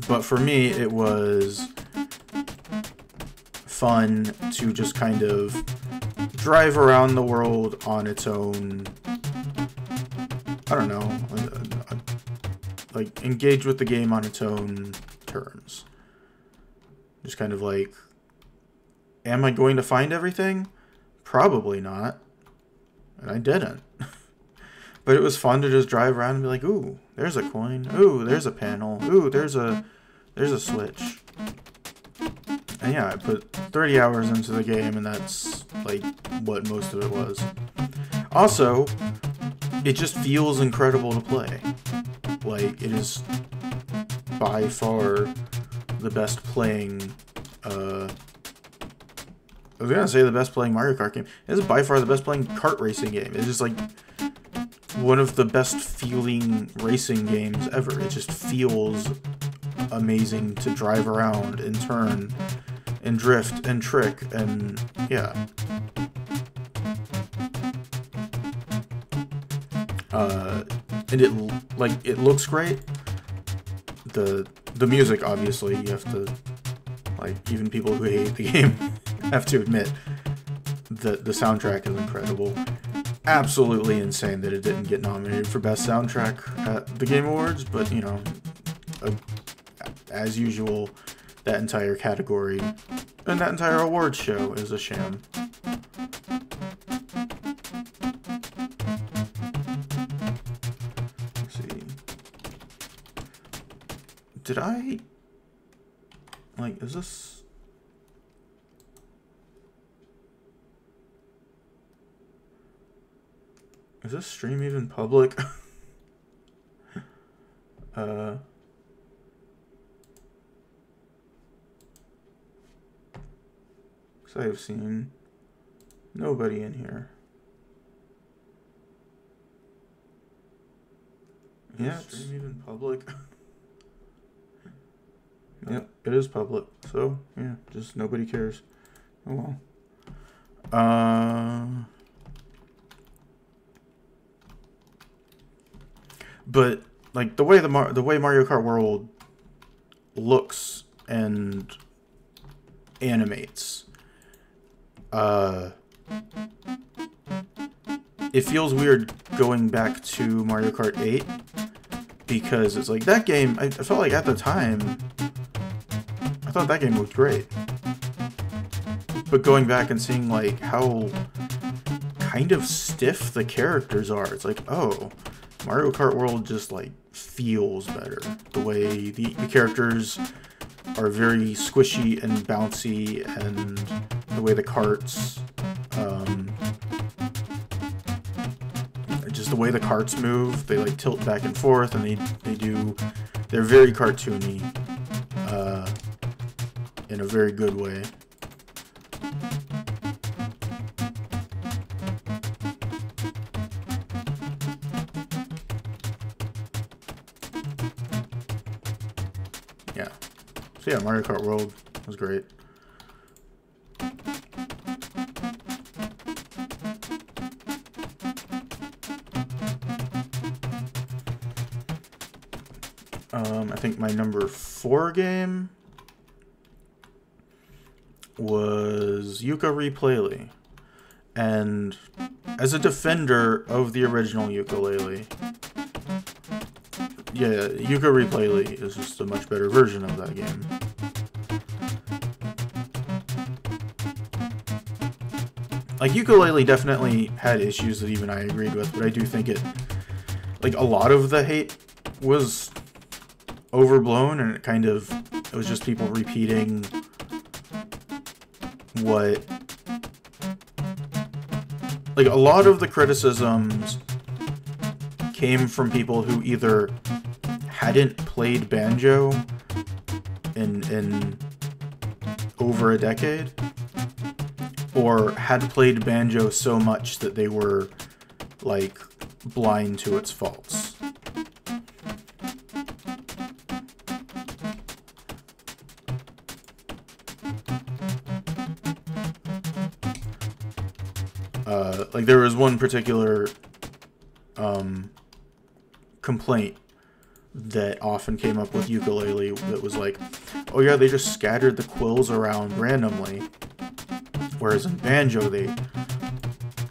But for me, it was fun to just kind of drive around the world on its own, I don't know, like, engage with the game on its own terms. Just kind of like, am I going to find everything? Probably not. And I didn't. But it was fun to just drive around and be like, ooh, there's a coin. Ooh, there's a panel. Ooh, there's a switch. And yeah, I put 30 hours into the game, and that's, like, what most of it was. Also, it just feels incredible to play. Like, it is by far the best playing, I was gonna say the best playing Mario Kart game. It is by far the best playing kart racing game. It's just, like, one of the best feeling racing games ever. It just feels amazing to drive around and turn and drift and trick, and yeah. And it looks great. The music, obviously, you have to, like, even people who hate the game have to admit that the soundtrack is incredible. Absolutely insane that it didn't get nominated for Best Soundtrack at the Game Awards, but, you know, as usual, that entire category And that entire awards show is a sham. Let's see. Did I... Like, is this... Is this stream even public? Because I have seen nobody in here. Yeah, is stream even public? Yep, it is public. So, yeah, just nobody cares. Oh well. But like the way Mario Kart World looks and animates, it feels weird going back to Mario Kart 8 because it's like that game. I felt like at the time, I thought that game looked great, but going back and seeing like how kind of stiff the characters are, it's like, oh. Mario Kart World just, like, feels better. The way the characters are very squishy and bouncy, and the way the carts, just the way the carts move, they, like, tilt back and forth, and they're very cartoony, in a very good way. So yeah, Mario Kart World was great. I think my number 4 game was Yooka-Laylee. And as a defender of the original Yooka-Laylee, yeah, Yooka-Laylee is just a much better version of that game. Like, Yooka-Laylee definitely had issues that even I agreed with, but I do think it, like, a lot of the hate was overblown, and it was just people repeating what, like, a lot of the criticisms came from people who either hadn't played Banjo in over a decade, or had played Banjo so much that they were, like, blind to its faults. Like, there was one particular complaint that often came up with Yooka-Laylee that was like, oh yeah, they just scattered the quills around randomly, whereas in Banjo they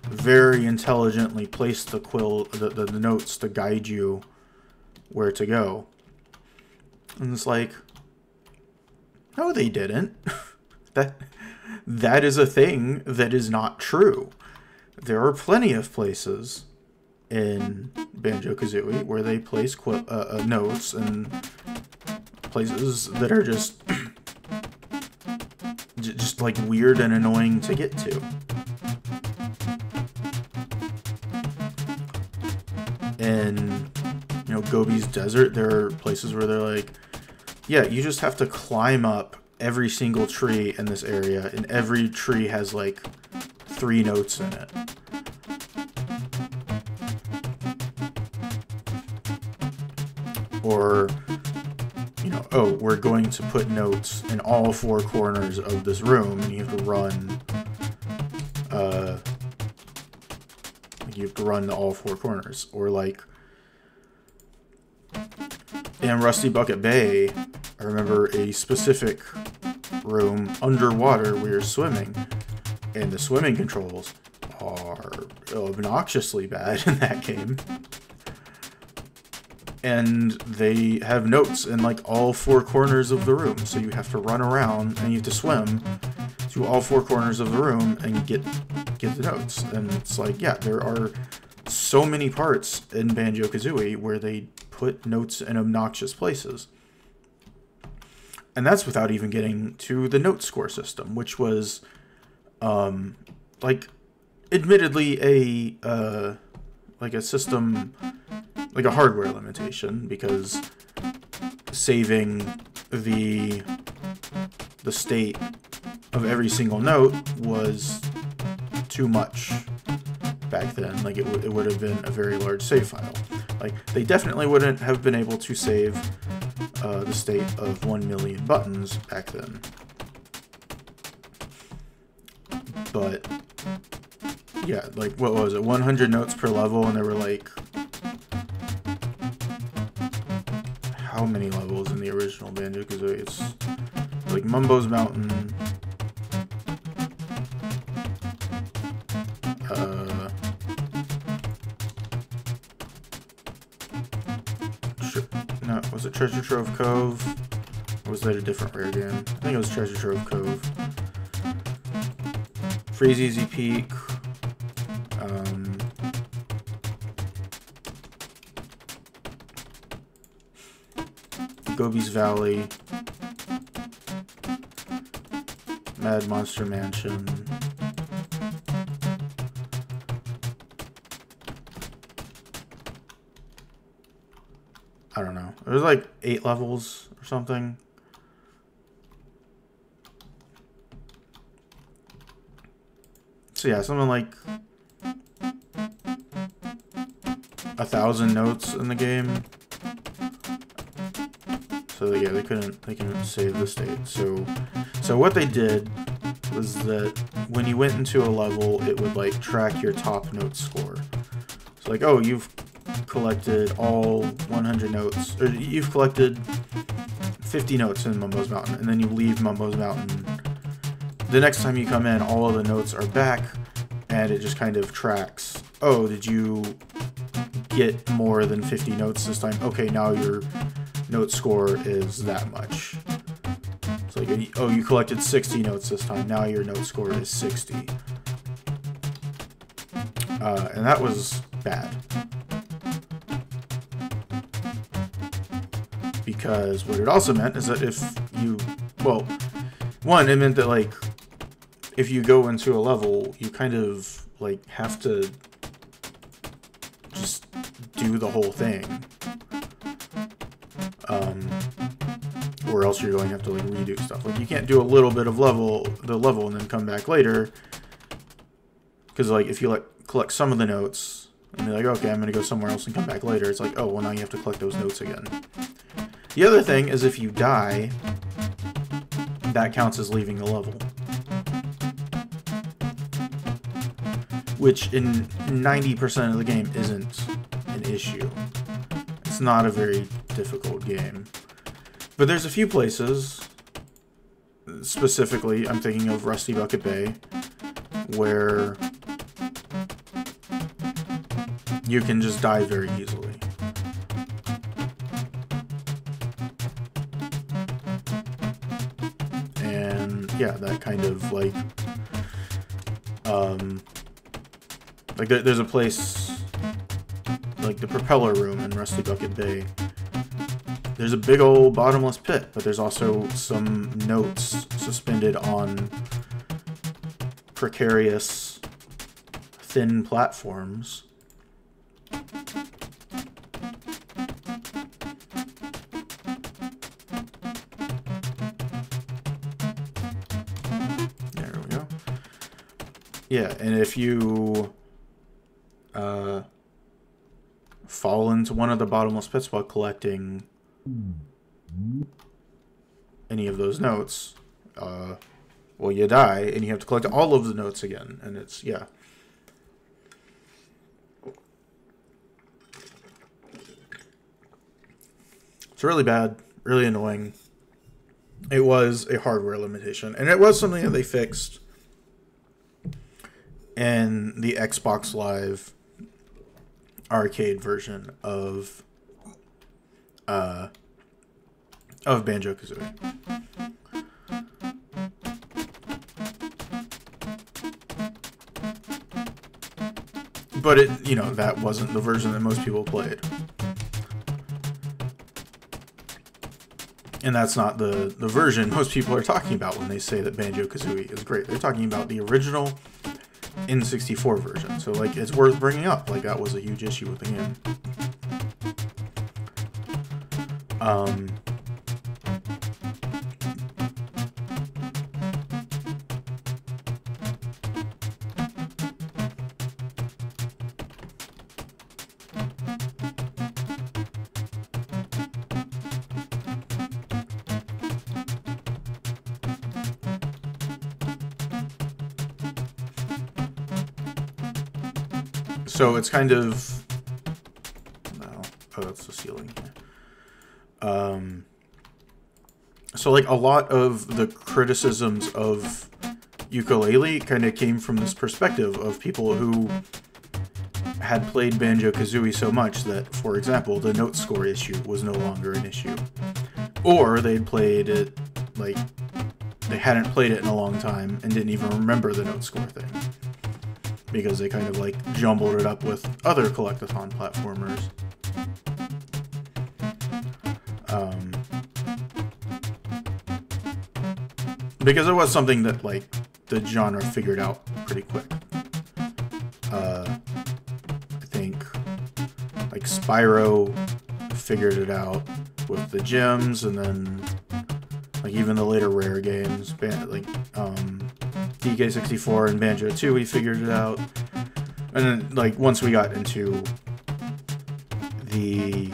very intelligently placed the notes to guide you where to go. And it's like, no, they didn't. That is a thing that is not true. There are plenty of places in Banjo-Kazooie where they place notes, and places that are just like weird and annoying to get to. In, you know, Gobi's Desert, there are places where they're like, yeah, you just have to climb up every single tree in this area, and every tree has like 3 notes in it. Or, you know, oh, we're going to put notes in all 4 corners of this room, and you have to run, to all 4 corners. Or, like, in Rusty Bucket Bay, I remember a specific room underwater where you're swimming, and the swimming controls are obnoxiously bad in that game. And they have notes in, like, all 4 corners of the room, so you have to run around and you have to swim to all four corners of the room and get the notes. And it's like, yeah, there are so many parts in Banjo-Kazooie where they put notes in obnoxious places. And that's without even getting to the note score system, which was, like, admittedly a system, like a hardware limitation, because saving the state of every single note was too much back then. Like, it would have been a very large save file. Like, they definitely wouldn't have been able to save the state of 1 million buttons back then. But yeah, like, what was it, 100 notes per level, and there were like, how many levels in the original Banjo-Kazooie? It's like Mumbo's Mountain, no, was it Treasure Trove Cove? Or was that a different rare game? I think it was Treasure Trove Cove. Freezeezy Peak. Gobi's Valley. Mad Monster Mansion. I don't know. It was like 8 levels or something. So yeah, something like 1,000 notes in the game. So yeah, they couldn't save the state. So what they did was that when you went into a level, it would like track your top note score. So like, oh, you've collected all 100 notes, or you've collected 50 notes in Mumbo's Mountain, and then you leave Mumbo's Mountain. The next time you come in, all of the notes are back, and it just kind of tracks, oh, did you get more than 50 notes this time? Okay, now your note score is that much. It's like, oh, you collected 60 notes this time, now your note score is 60. And that was bad. Because what it also meant is that if you, well, one, it meant that, like, if you go into a level, you kind of, like, have to just do the whole thing. Or else you're going to have to, like, redo stuff. Like, you can't do a little bit of the level and then come back later. Because, like, if you, like, collect some of the notes, and you're like, okay, I'm going to go somewhere else and come back later, it's like, oh, well, now you have to collect those notes again. The other thing is if you die, that counts as leaving the level. Which in 90% of the game isn't an issue. It's not a very difficult game. But there's a few places, specifically, I'm thinking of Rusty Bucket Bay, where you can just die very easily. And yeah, that kind of like there's a place like the Propeller Room in Rusty Bucket Bay. There's a big old bottomless pit, but there's also some notes suspended on precarious, thin platforms. There we go. Yeah, and if you fall into one of the bottomless pits while collecting any of those notes, well, you die, and you have to collect all of the notes again, and it's, yeah. It's really bad, really annoying. It was a hardware limitation, and it was something that they fixed in the Xbox Live arcade version of Banjo-Kazooie. But it, you know, that wasn't the version that most people played. And that's not the version most people are talking about when they say that Banjo-Kazooie is great. They're talking about the original N64 version. So, like, it's worth bringing up. Like, that was a huge issue with the game. So it's kind of, well, oh, that's the ceiling here. So like a lot of the criticisms of Yooka-Laylee kind of came from this perspective of people who had played Banjo-Kazooie so much that, for example, the note score issue was no longer an issue. Or they'd played it, like, they hadn't played it in a long time and didn't even remember the note score thing. Because they kind of, like, jumbled it up with other collectathon platformers. Because it was something that, like, the genre figured out pretty quick. I think, like, Spyro figured it out with the gems, and then, like, even the later Rare games, like, DK64 and Banjo-Tooie figured it out. And then, like, once we got into the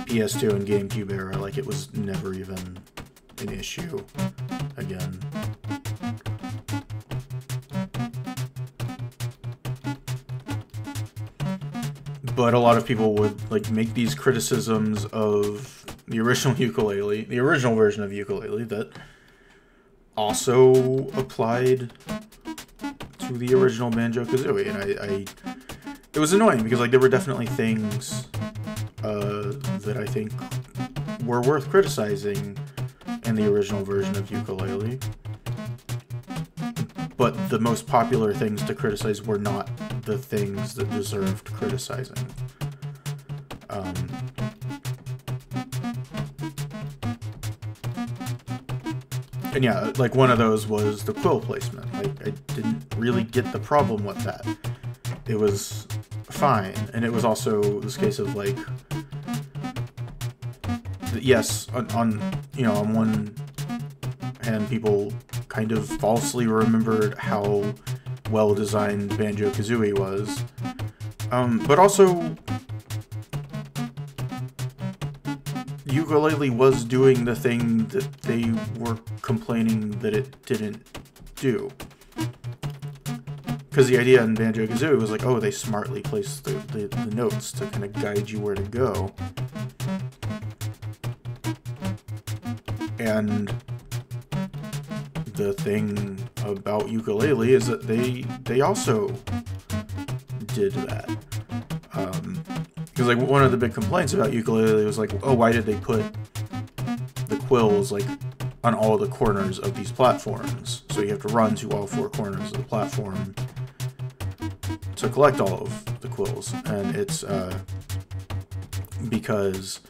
PS2 and GameCube era, like, it was never even an issue again. But a lot of people would, like, make these criticisms of the original Yooka-Laylee, the original version of Yooka-Laylee, that also applied to the original Banjo-Kazooie, and it was annoying because, like, there were definitely things that I think were worth criticizing in the original version of Yooka-Laylee, but the most popular things to criticize were not the things that deserved criticizing. And yeah, like, one of those was the quill placement. Like, I didn't really get the problem with that. It was fine. And it was also this case of, like, yes, on you know, on one hand, people kind of falsely remembered how well-designed Banjo-Kazooie was. But also, Yooka-Laylee was doing the thing that they were complaining that it didn't do. Because the idea in Banjo-Kazooie was like, oh, they smartly placed the notes to kind of guide you where to go. And the thing about Yooka-Laylee is that they also did that. Because, like, one of the big complaints about Yooka-Laylee was like, oh, why did they put the quills, like, on all the corners of these platforms? So you have to run to all four corners of the platform to collect all of the quills. And it's because,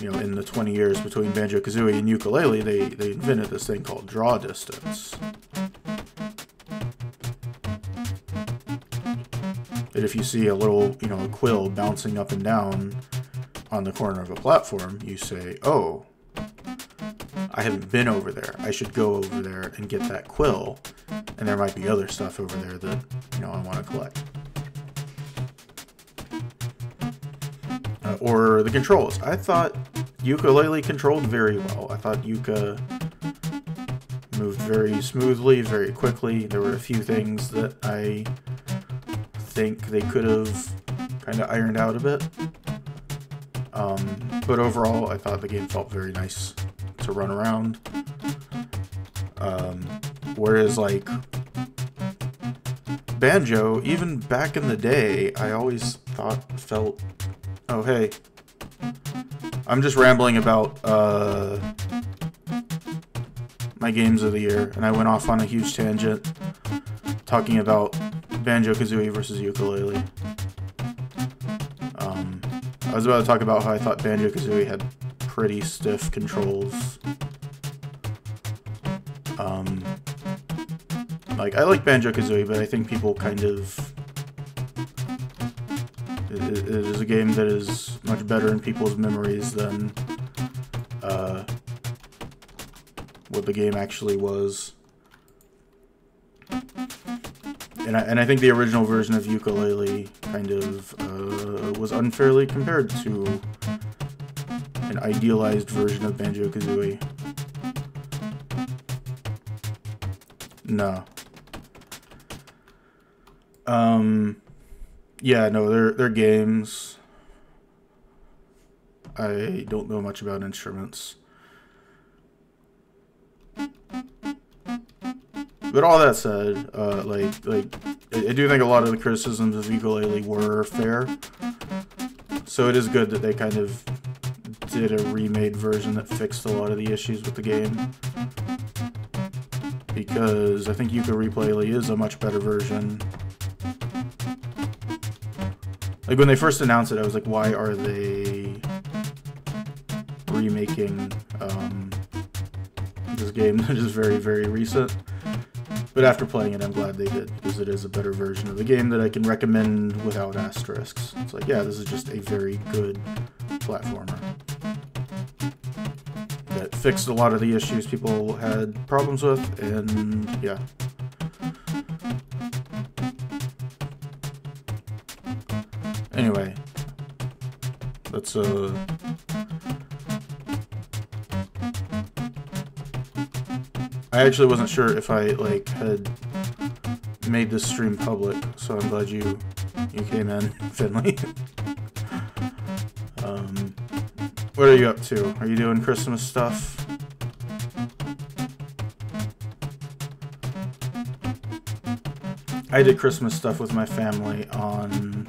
you know, in the 20 years between Banjo-Kazooie and Yooka-Laylee, they invented this thing called draw distance. That if you see a little, you know, a quill bouncing up and down on the corner of a platform, you say, oh, I haven't been over there. I should go over there and get that quill. And there might be other stuff over there that, you know, I want to collect. Or the controls. I thought Yooka-Laylee controlled very well. I thought Yuka moved very smoothly, very quickly. There were a few things that I think they could have kind of ironed out a bit. But overall, I thought the game felt very nice to run around. Whereas, like, Banjo, even back in the day, I always felt... Oh, hey. I'm just rambling about my games of the year, and I went off on a huge tangent talking about Banjo-Kazooie versus Yooka-Laylee. I was about to talk about how I thought Banjo-Kazooie had pretty stiff controls. Like, I like Banjo-Kazooie, but I think people kind of... It is a game that is much better in people's memories than what the game actually was. And I think the original version of Yooka-Laylee kind of was unfairly compared to an idealized version of Banjo-Kazooie. No. Yeah, no, they're games. I don't know much about instruments. But all that said, I do think a lot of the criticisms of Yooka-Laylee were fair. So it is good that they kind of did a remade version that fixed a lot of the issues with the game. Because I think Yooka-Laylee is a much better version. Like, when they first announced it, I was like, why are they remaking this game that is very, very recent? But after playing it, I'm glad they did, because it is a better version of the game that I can recommend without asterisks. It's like, yeah, this is just a very good platformer that fixed a lot of the issues people had problems with, and yeah. Anyway, let's I actually wasn't sure if I had made this stream public, so I'm glad you came in, Finley. What are you up to? Are you doing Christmas stuff? I did Christmas stuff with my family on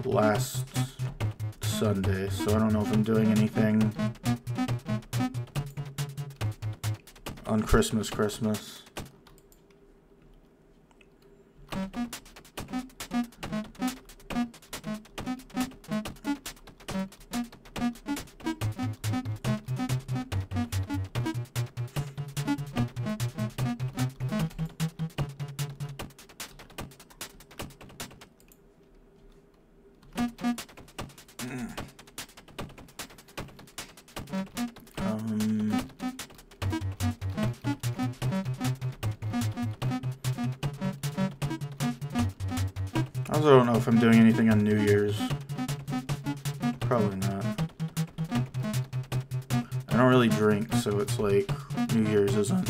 last Sunday, so I don't know if I'm doing anything on Christmas. I also don't know if I'm doing anything on New Year's. Probably not. I don't really drink, so it's like New Year's isn't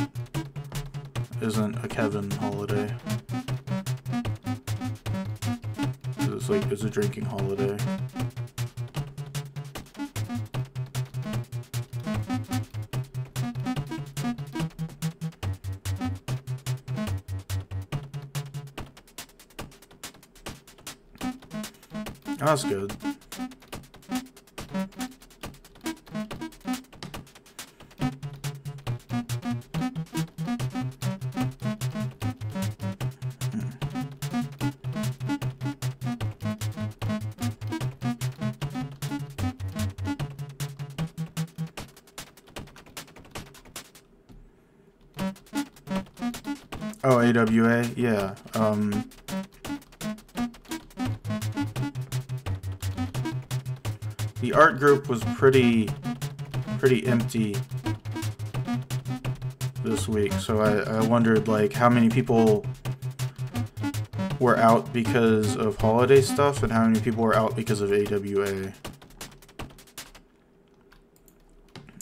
a Kevin holiday. It's a drinking holiday. Oh, that's good. Oh, AWA? Yeah. The art group was pretty empty this week, so I wondered, like, how many people were out because of holiday stuff and how many people were out because of AWA.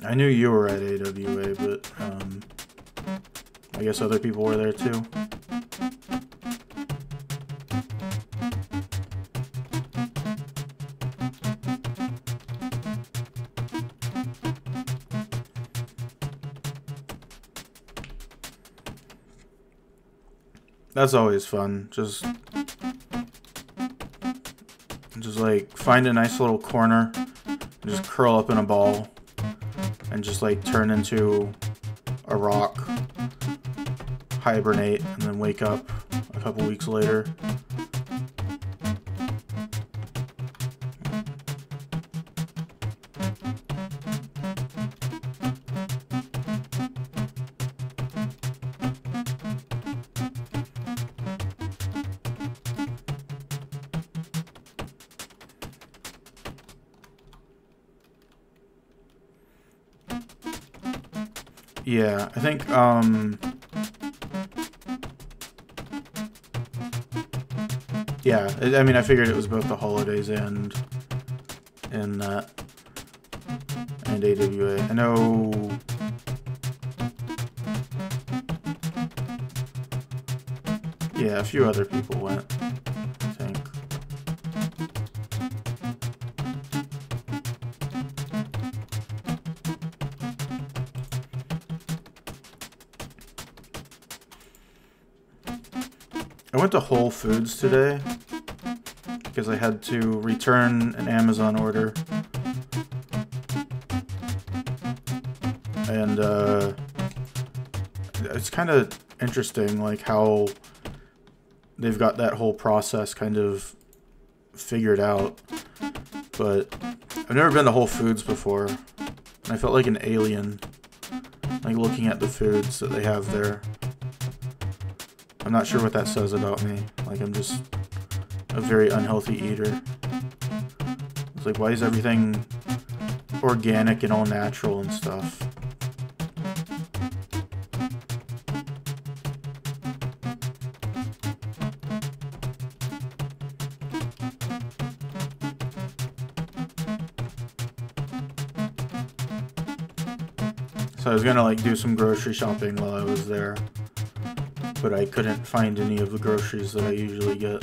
I knew you were at AWA, but I guess other people were there too. That's always fun. Just like find a nice little corner and just curl up in a ball and just like turn into a rock, hibernate, and and then wake up a couple weeks later. Yeah, I think, yeah, I mean, I figured it was both the holidays and that, and AWA. I know, yeah, a few other people went, I think. I went to Whole Foods today because I had to return an Amazon order. And it's kind of interesting, like, how they've got that whole process kind of figured out. But I've never been to Whole Foods before, and I felt like an alien, like, looking at the foods that they have there. I'm not sure what that says about me. Like, I'm just a very unhealthy eater. It's like, why is everything organic and all natural and stuff? So I was gonna, like, do some grocery shopping while I was there, but I couldn't find any of the groceries that I usually get.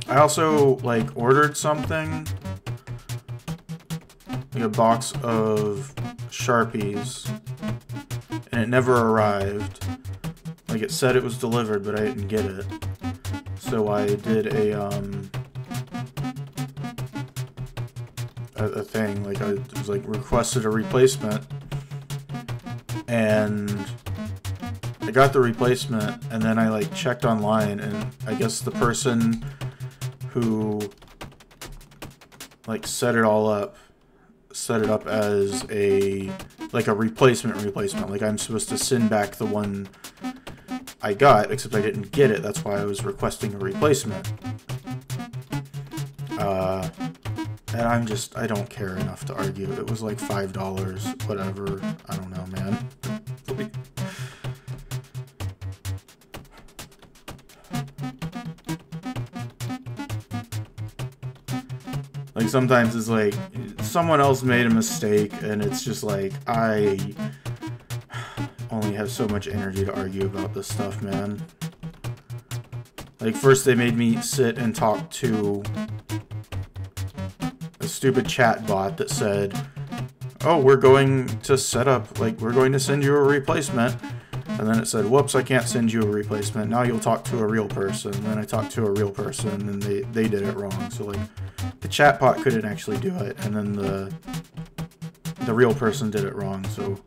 I also, like, ordered something, like a box of Sharpies, and it never arrived. Like, it said it was delivered, but I didn't get it. So I did a thing, like, I was, like, requested a replacement, and I got the replacement, and then I, like, checked online, and I guess the person who, like, set it up as a, like, a replacement, like, I'm supposed to send back the one I got, except I didn't get it. That's why I was requesting a replacement. And I don't care enough to argue. It was like $5, whatever. I don't know, man. Like, sometimes it's like, someone else made a mistake, and it's just like, I only have so much energy to argue about this stuff, man. Like, first they made me sit and talk to a stupid chat bot that said, oh, we're going to set up, like, we're going to send you a replacement. And then it said, whoops, I can't send you a replacement. Now you'll talk to a real person. And then I talked to a real person, and they did it wrong. So, like, the chatbot couldn't actually do it, and then the real person did it wrong. So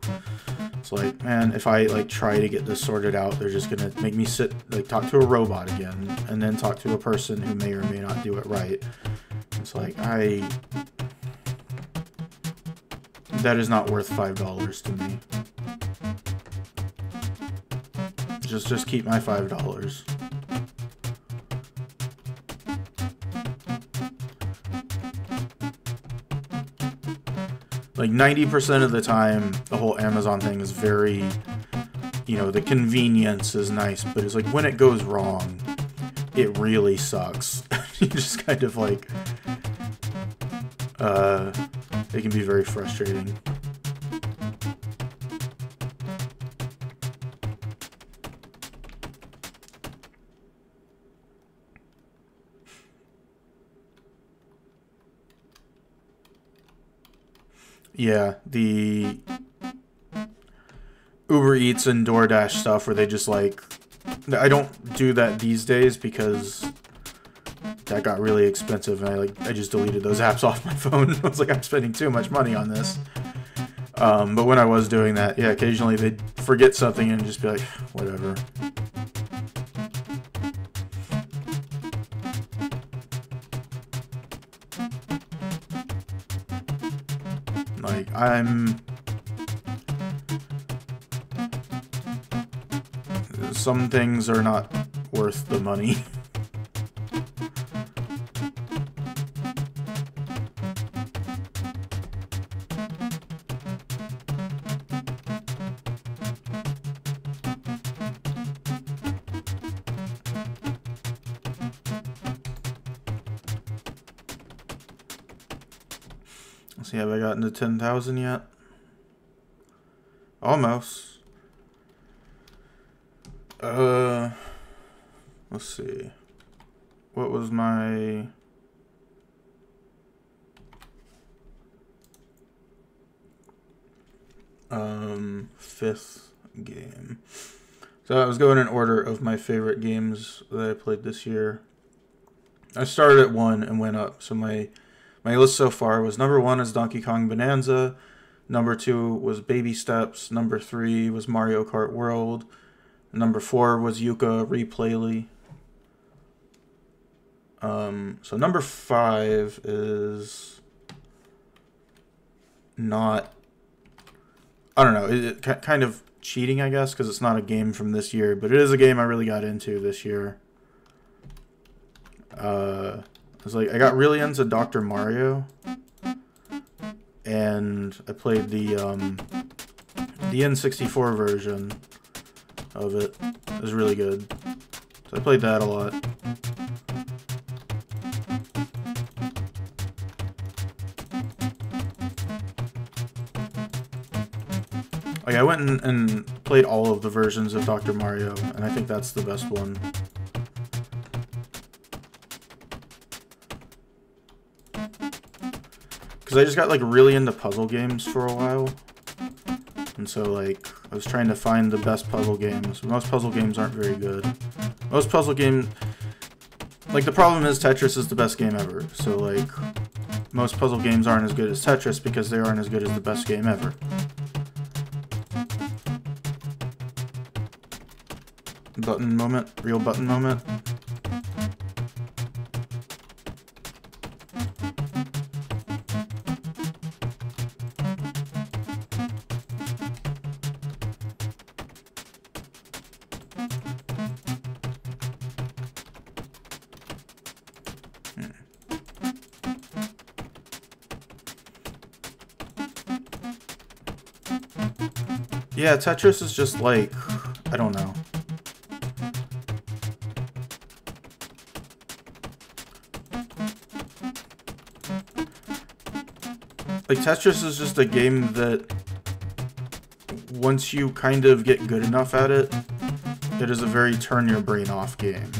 it's like, man, if I, like, try to get this sorted out, they're just gonna make me sit, like, talk to a robot again, and then talk to a person who may or may not do it right. It's like, that is not worth $5 to me. Just keep my $5. Like, 90% of the time, the whole Amazon thing is very, you know, the convenience is nice, but it's like, when it goes wrong, it really sucks. You just kind of, like, it can be very frustrating. Yeah, the Uber Eats and DoorDash stuff where they just, like, I don't do that these days because that got really expensive, and I just deleted those apps off my phone. I was like, I'm spending too much money on this. But when I was doing that, yeah, occasionally they'd forget something and just be like, whatever. Like, some things are not worth the money. Let's see, have I gotten to 10,000 yet? Almost. Let's see. What was my... fifth game. So I was going in order of my favorite games that I played this year. I started at 1 and went up. So my list so far was number 1 is Donkey Kong Bonanza. Number 2 was Baby Steps. Number 3 was Mario Kart World. Number 4 was Yooka Replayly. So number 5 is not... I don't know. It kind of cheating, I guess, because it's not a game from this year. But it is a game I really got into this year. It's like I got really into Dr. Mario, and I played the N64 version of it. It was really good. So I played that a lot. Like I went and played all of the versions of Dr. Mario, and I think that's the best one. Because I just got like really into puzzle games for a while. And so like I was trying to find the best puzzle games. Most puzzle games aren't very good. Most puzzle games, like the problem is Tetris is the best game ever. So like most puzzle games aren't as good as Tetris because they aren't as good as the best game ever. Button moment, real button moment. Yeah, Tetris is just like, I don't know. Like, Tetris is just a game that, once you kind of get good enough at it, it is a very turn-your-brain-off game.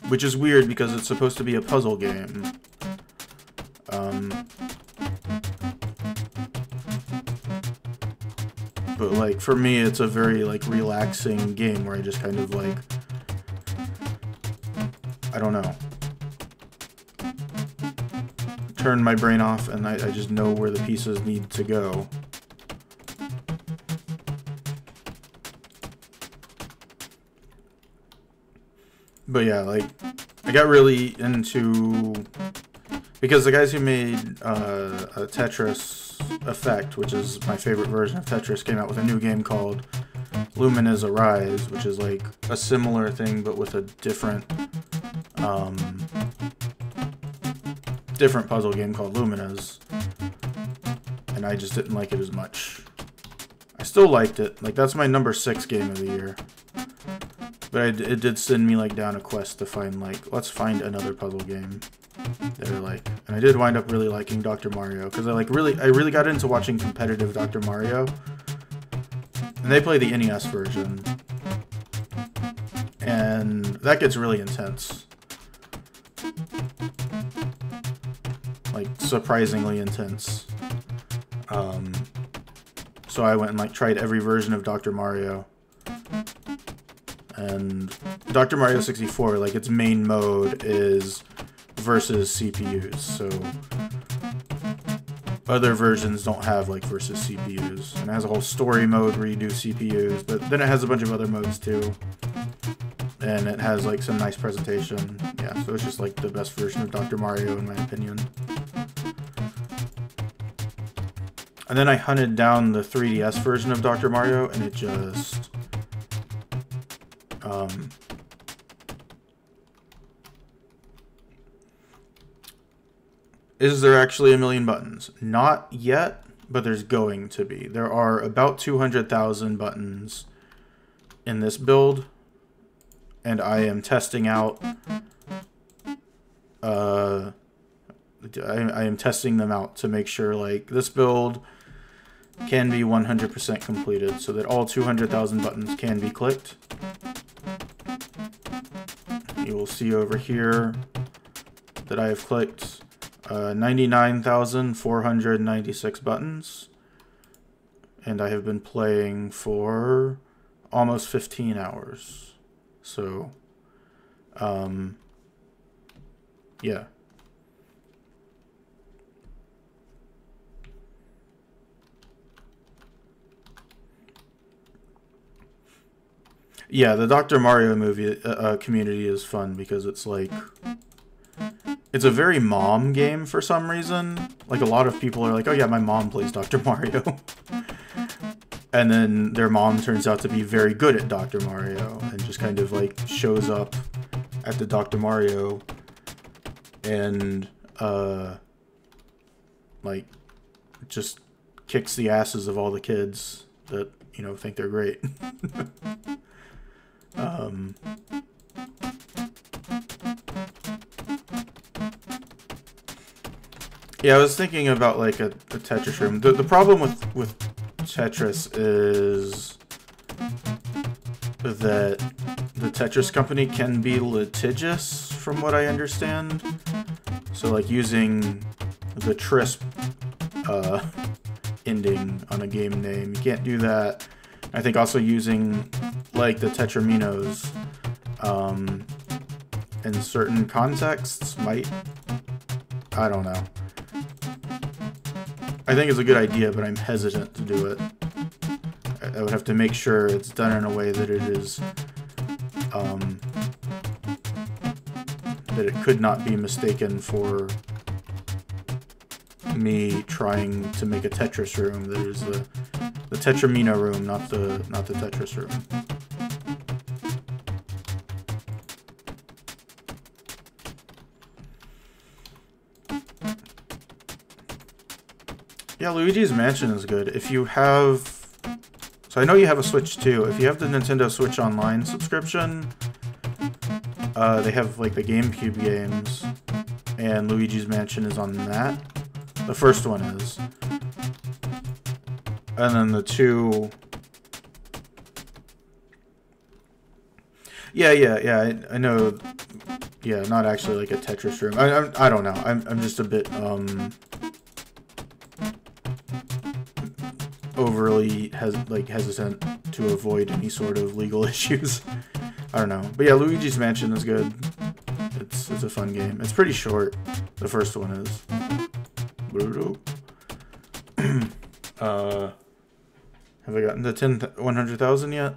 Which is weird because it's supposed to be a puzzle game. But, like, for me, it's a very, like, relaxing game where I just kind of, like, I don't know. Turn my brain off and I just know where the pieces need to go. But yeah, like, I got really into... Because the guys who made a Tetris Effect, which is my favorite version of Tetris, came out with a new game called Lumines Arise, which is like a similar thing but with a different puzzle game called Lumines, and I just didn't like it as much. I still liked it. Like, that's my number 6 game of the year. But it did send me like down a quest to find like, let's find another puzzle game that I like. And I did wind up really liking Dr. Mario because I really got into watching competitive Dr. Mario. And they play the NES version. And that gets really intense. Like, surprisingly intense. So I went and like tried every version of Dr. Mario. And Dr. Mario 64, like, its main mode is versus CPUs, so other versions don't have, like, versus CPUs. And it has a whole story mode where you do CPUs, but then it has a bunch of other modes, too. And it has, like, some nice presentation. Yeah, so it's just, like, the best version of Dr. Mario, in my opinion. And then I hunted down the 3DS version of Dr. Mario, and it just... Is there actually a million buttons? Not yet, but there's going to be. There are about 200,000 buttons in this build, and I am testing out... I am testing them out to make sure, like, this build can be 100% completed, so that all 200,000 buttons can be clicked. You will see over here that I have clicked 99,496 buttons, and I have been playing for almost 15 hours. So, yeah. Yeah, the Dr. Mario movie community is fun because it's like... It's a very mom game for some reason. Like, a lot of people are like, oh yeah, my mom plays Dr. Mario. And then their mom turns out to be very good at Dr. Mario and just kind of, like, shows up at the Dr. Mario and, like, just kicks the asses of all the kids that, you know, think they're great. Yeah, I was thinking about, like, a Tetris room. The problem with Tetris is that the Tetris company can be litigious, from what I understand. So, like, using the TRISP ending on a game name, you can't do that. I think also using, like, the Tetraminos in certain contexts might... I don't know. I think it's a good idea, but I'm hesitant to do it. I would have to make sure it's done in a way that it is, that it could not be mistaken for me trying to make a Tetris room. That is the Tetramino room, not the Tetris room. Yeah, Luigi's Mansion is good. If you have... So I know you have a Switch too. If you have the Nintendo Switch Online subscription, they have, like, the GameCube games, and Luigi's Mansion is on that. The first one is. And then the two... Yeah, I know... Yeah, not actually, like, a Tetris room. I don't know. I'm just a bit, overly hesitant to avoid any sort of legal issues. I don't know. But yeah, Luigi's Mansion is good. It's a fun game. It's pretty short. The first one is. Have I gotten to 100,000 yet?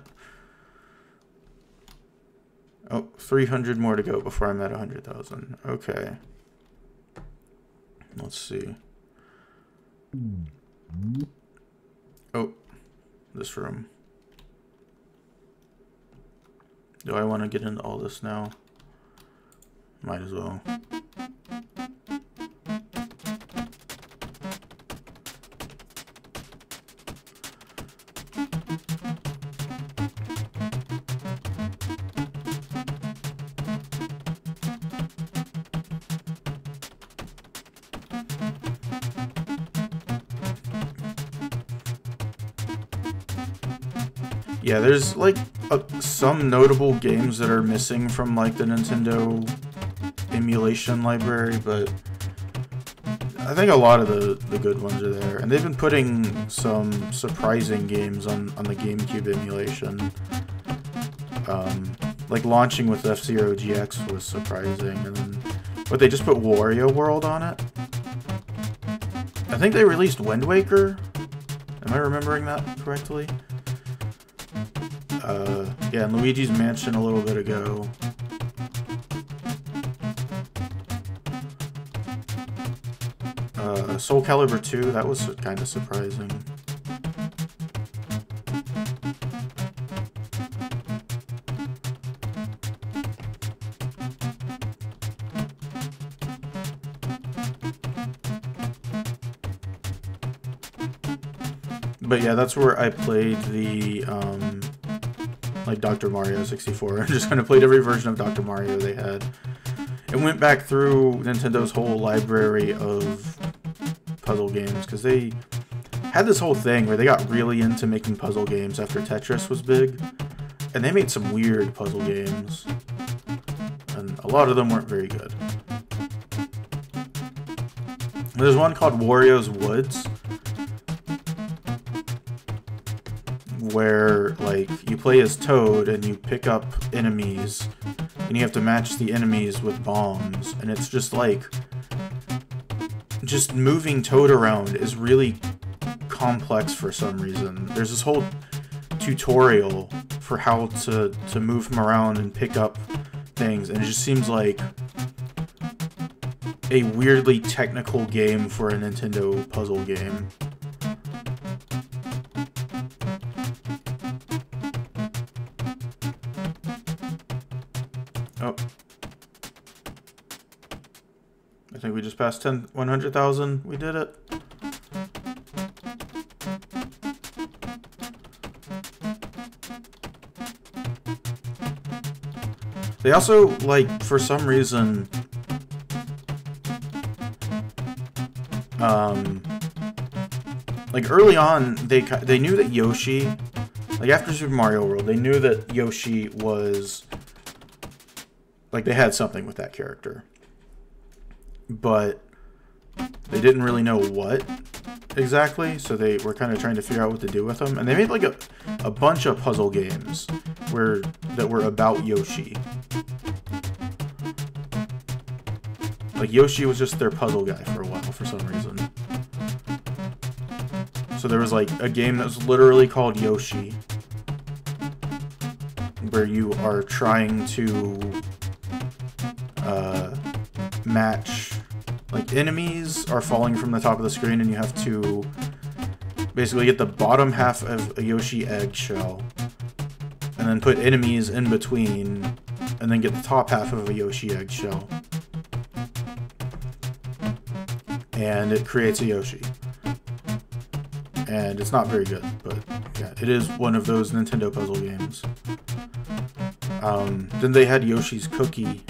Oh, 300 more to go before I'm at 100,000. Okay. Let's see. Oh, this room. Do I want to get into all this now? Might as well. Yeah, there's, like, some notable games that are missing from, like, the Nintendo emulation library, but I think a lot of the good ones are there. And they've been putting some surprising games on the GameCube emulation. Like launching with F-Zero GX was surprising, and then, but they just put Wario World on it. I think they released Wind Waker. Am I remembering that correctly? Yeah, and Luigi's Mansion a little bit ago. Soul Calibur 2, that was kind of surprising. But yeah, that's where I played the, like Dr. Mario 64. I just kind of played every version of Dr. Mario they had. And went back through Nintendo's whole library of puzzle games, because they had this whole thing where they got really into making puzzle games after Tetris was big. And they made some weird puzzle games. And a lot of them weren't very good. There's one called Wario's Woods, where, like, you play as Toad and you pick up enemies and you have to match the enemies with bombs, and it's just like, just moving Toad around is really complex for some reason. There's this whole tutorial for how to move him around and pick up things, and it just seems like a weirdly technical game for a Nintendo puzzle game. Oh. I think we just passed 100,000. We did it. They also, like, for some reason, like, early on, they knew that Yoshi, like, after Super Mario World, they knew that Yoshi was, like, they had something with that character. But they didn't really know what exactly, so they were kind of trying to figure out what to do with him. And they made, like, a bunch of puzzle games that were about Yoshi. Like, Yoshi was just their puzzle guy for a while, for some reason. So there was, like, a game that was literally called Yoshi, where you are trying to match, like, enemies are falling from the top of the screen, and you have to basically get the bottom half of a Yoshi eggshell, and then put enemies in between, and then get the top half of a Yoshi eggshell. And it creates a Yoshi. And it's not very good, but yeah, it is one of those Nintendo puzzle games. Then they had Yoshi's Cookie,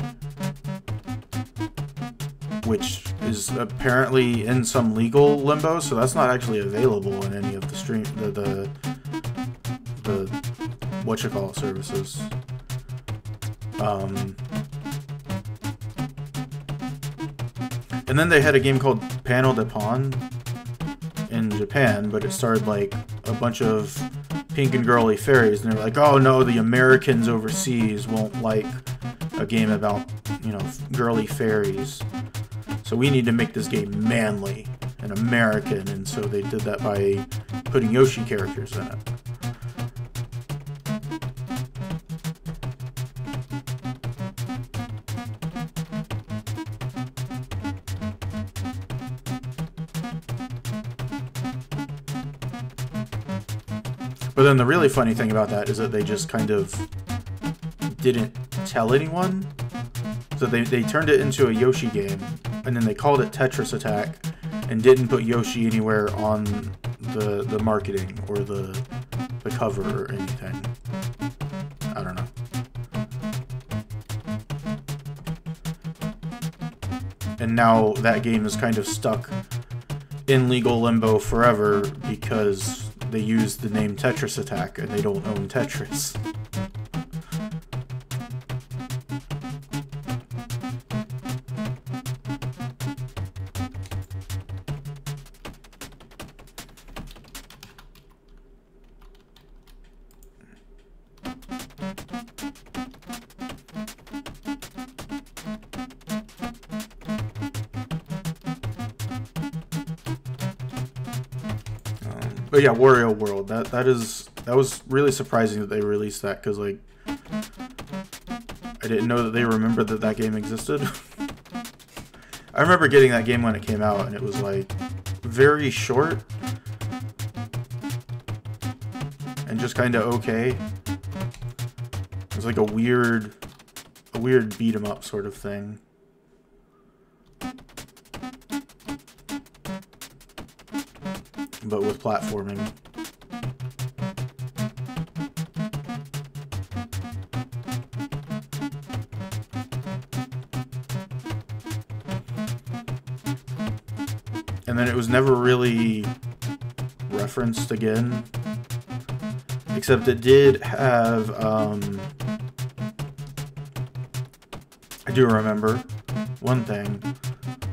which is apparently in some legal limbo, so that's not actually available in any of the whatchamacallit services. And then they had a game called Panel de Pon in Japan, but it starred, like, a bunch of pink and girly fairies, and they're like, oh no, the Americans overseas won't like a game about, you know, girly fairies. So we need to make this game manly and American, and so they did that by putting Yoshi characters in it. But then the really funny thing about that is that they just kind of didn't tell anyone. So they turned it into a Yoshi game, and then they called it Tetris Attack, and didn't put Yoshi anywhere on the marketing or the cover or anything. I don't know. And now that game is kind of stuck in legal limbo forever because they use the name Tetris Attack and they don't own Tetris. But yeah, Wario World. That was really surprising that they released that, because like I didn't know that they remembered that that game existed. I remember getting that game when it came out, and it was like very short and just kind of okay. It was like a weird beat 'em up sort of thing. But with platforming. And then it was never really referenced again. Except it did have, I do remember one thing.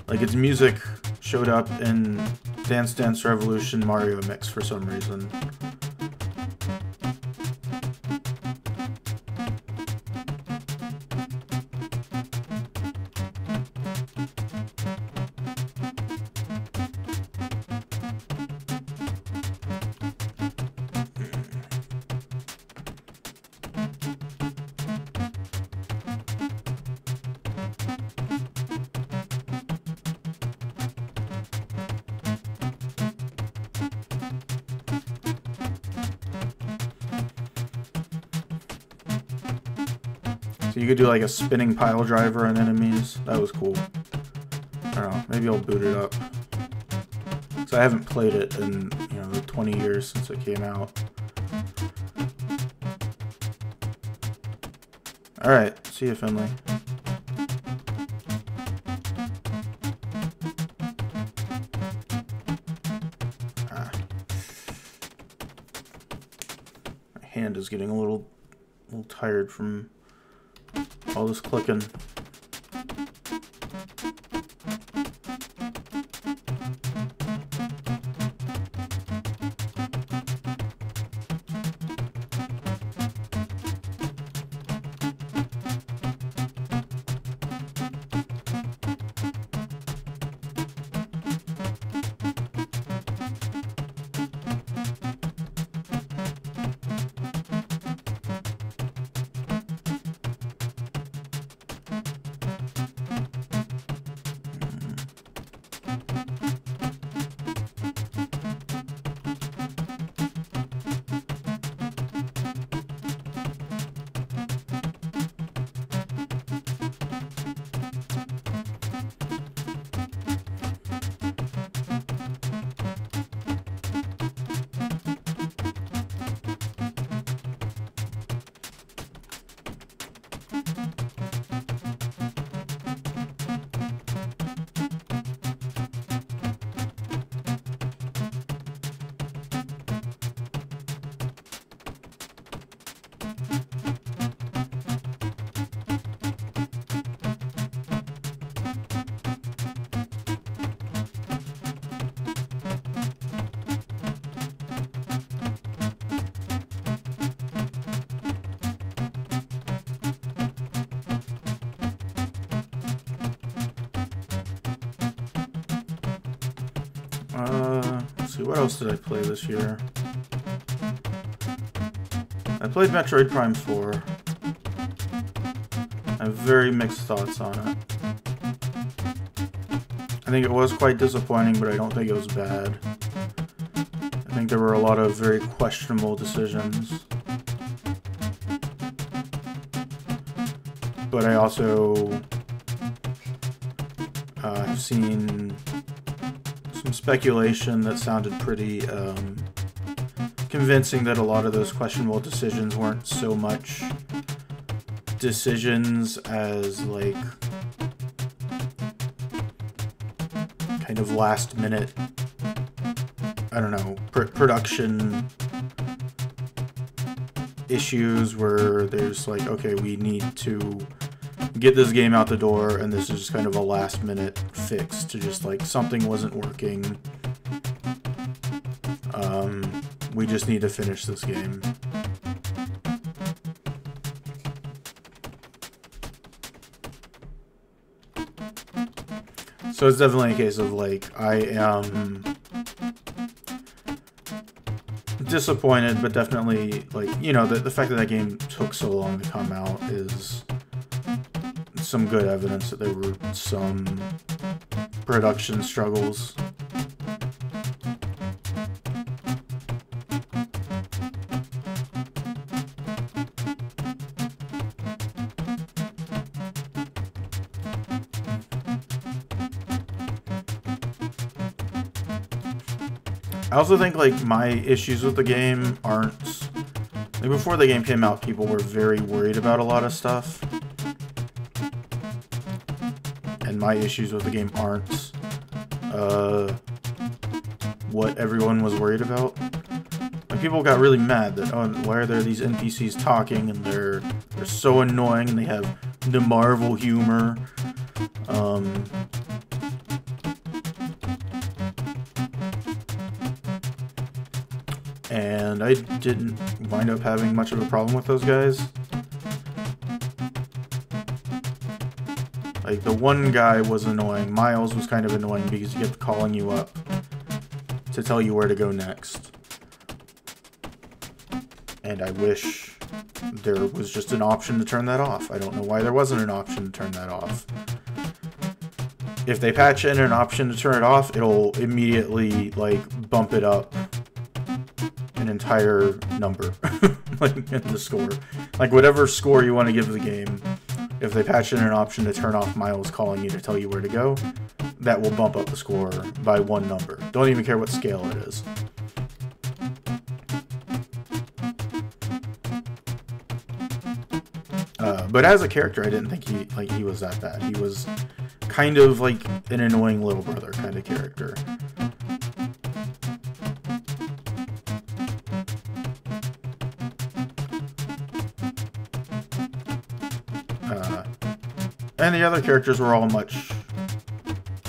Like, its music showed up in Dance Dance Revolution Mario Mix for some reason. So you could do like a spinning pile driver on enemies. That was cool. I don't know. Maybe I'll boot it up. So I haven't played it in, you know, the 20 years since it came out. Alright. See you, Finley. My hand is getting a little tired from all this clicking. Let's see, what else did I play this year? I played Metroid Prime 4. I have very mixed thoughts on it. I think it was quite disappointing, but I don't think it was bad. I think there were a lot of very questionable decisions. But I also have seen some speculation that sounded pretty convincing that a lot of those questionable decisions weren't so much decisions as like kind of last minute, I don't know, production issues where there's like, okay, we need to get this game out the door, and this is just kind of a last minute fix to just like something wasn't working. We just need to finish this game. So it's definitely a case of like, I am disappointed, but definitely, like, you know, the fact that that game took so long to come out is some good evidence that there were some production struggles. I also think, like, my issues with the game aren't... Like, before the game came out, people were very worried about a lot of stuff. And my issues with the game aren't, what everyone was worried about. Like, people got really mad that, oh, why are there these NPCs talking, and they're so annoying, and they have the Marvel humor. And I didn't wind up having much of a problem with those guys. Like, the one guy was annoying. Miles was kind of annoying because he kept calling you up to tell you where to go next. And I wish there was just an option to turn that off. I don't know why there wasn't an option to turn that off. If they patch in an option to turn it off, it'll immediately, like, bump it up an entire number, like, in the score. Like, whatever score you want to give the game, if they patch in an option to turn off Miles calling you to tell you where to go, that will bump up the score by one number. Don't even care what scale it is. But as a character, I didn't think he was that bad. He was kind of like an annoying little brother kind of character. And the other characters were all much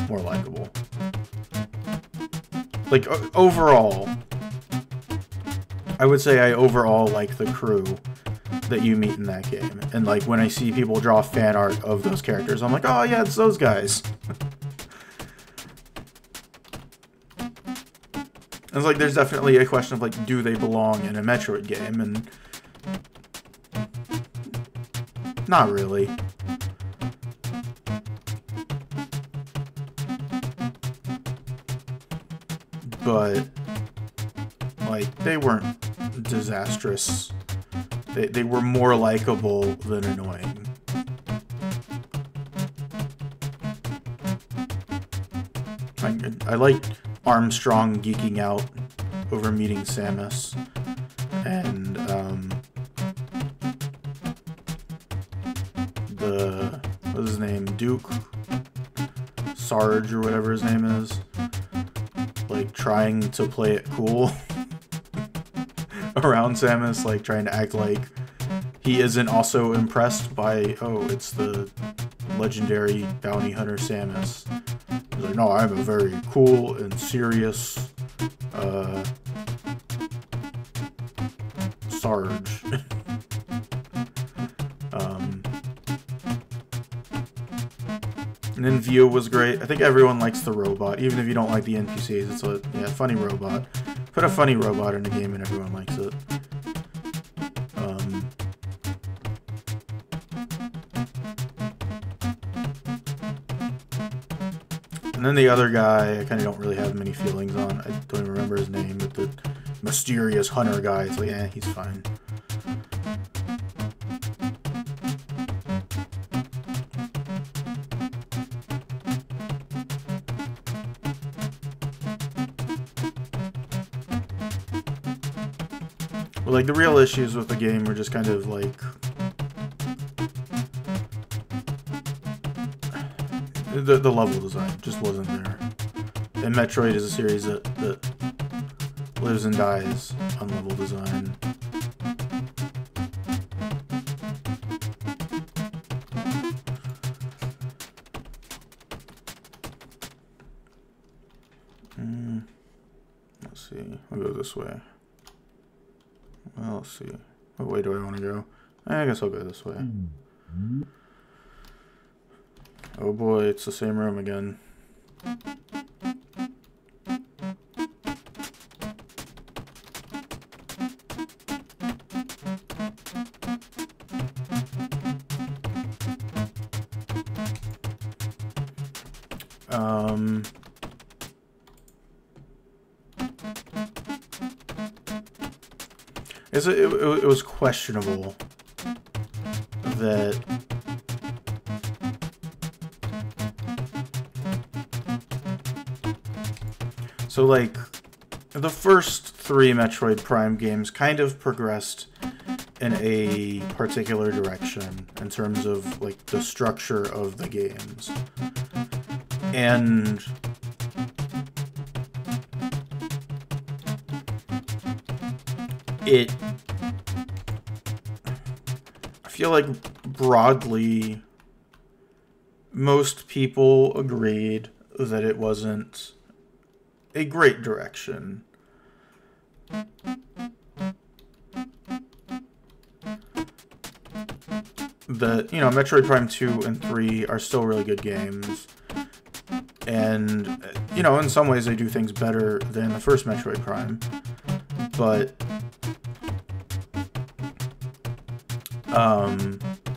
more likable. Like, overall, I would say I overall like the crew that you meet in that game. And, like, when I see people draw fan art of those characters, I'm like, oh yeah, it's those guys. It's like, there's definitely a question of, like, do they belong in a Metroid game? And not really. But, like, they weren't disastrous. They were more likable than annoying. I liked Armstrong geeking out over meeting Samus. And, what's his name? Duke? Sarge, or whatever his name is. Like, trying to play it cool around Samus, like, trying to act like he isn't also impressed by, oh, it's the legendary bounty hunter Samus. He's like, no, I'm a very cool and serious, Sarge. And then Vio was great. I think everyone likes the robot, even if you don't like the NPCs. It's a funny robot. Put a funny robot in a game and everyone likes it. And then the other guy, I kind of don't really have many feelings on. I don't even remember his name, but the mysterious hunter guy, it's like, eh, he's fine. But, like, the real issues with the game were just kind of, like, the level design just wasn't there. And Metroid is a series that lives and dies on level design. Let's see. I'll go this way. Well, let's see. What way do I want to go? I guess I'll go this way. Oh boy, it's the same room again. It was questionable that so like the first 3 Metroid Prime games kind of progressed in a particular direction in terms of like the structure of the games, and I feel like broadly most people agreed that it wasn't a great direction. That, you know, Metroid Prime 2 and 3 are still really good games. And, you know, in some ways they do things better than the first Metroid Prime. But,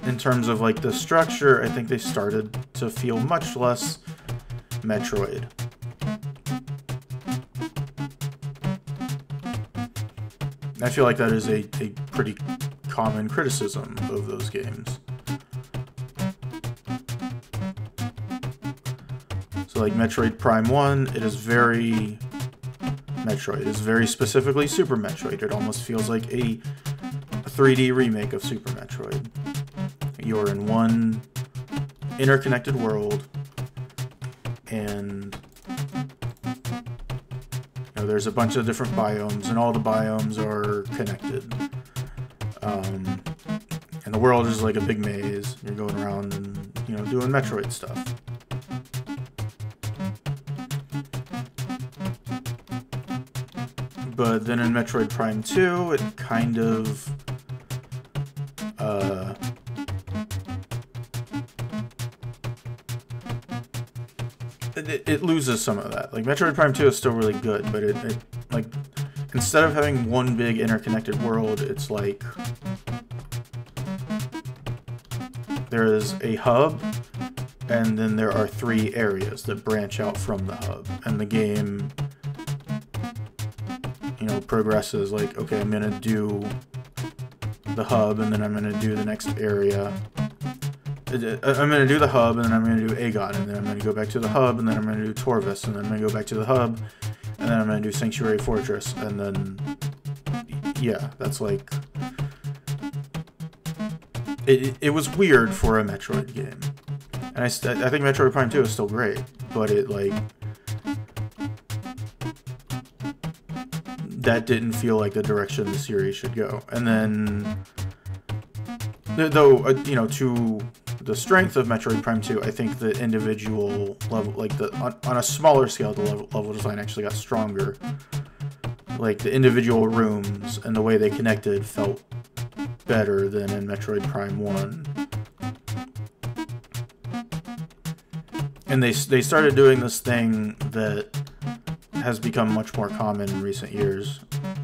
in terms of, like, the structure, I think they started to feel much less Metroid. I feel like that is a pretty common criticism of those games. So like Metroid Prime 1, it is very Metroid. It is very specifically Super Metroid. It almost feels like a 3D remake of Super Metroid. You're in one interconnected world, and you know, there's a bunch of different biomes, and all the biomes are connected. And the world is like a big maze. You're going around and, you know, doing Metroid stuff. But then in Metroid Prime 2, it kind of it loses some of that. Like, Metroid Prime 2 is still really good, but it like, instead of having one big interconnected world, it's like there is a hub, and then there are 3 areas that branch out from the hub, and the game, you know, progresses like, okay, I'm gonna do the hub, and then I'm gonna do the next area. I'm gonna do the hub, and then I'm gonna do Agon, and then I'm gonna go back to the hub, and then I'm gonna do Torvus, and then I'm gonna go back to the hub, and then I'm gonna do Sanctuary Fortress, and then, yeah, that's like, it was weird for a Metroid game. And I think Metroid Prime 2 is still great, but it, like, that didn't feel like the direction the series should go. And then, though, you know, to the strength of Metroid Prime 2, I think the individual level, like, on a smaller scale, the level design actually got stronger. Like, the individual rooms and the way they connected felt better than in Metroid Prime 1. And they started doing this thing that has become much more common in recent years,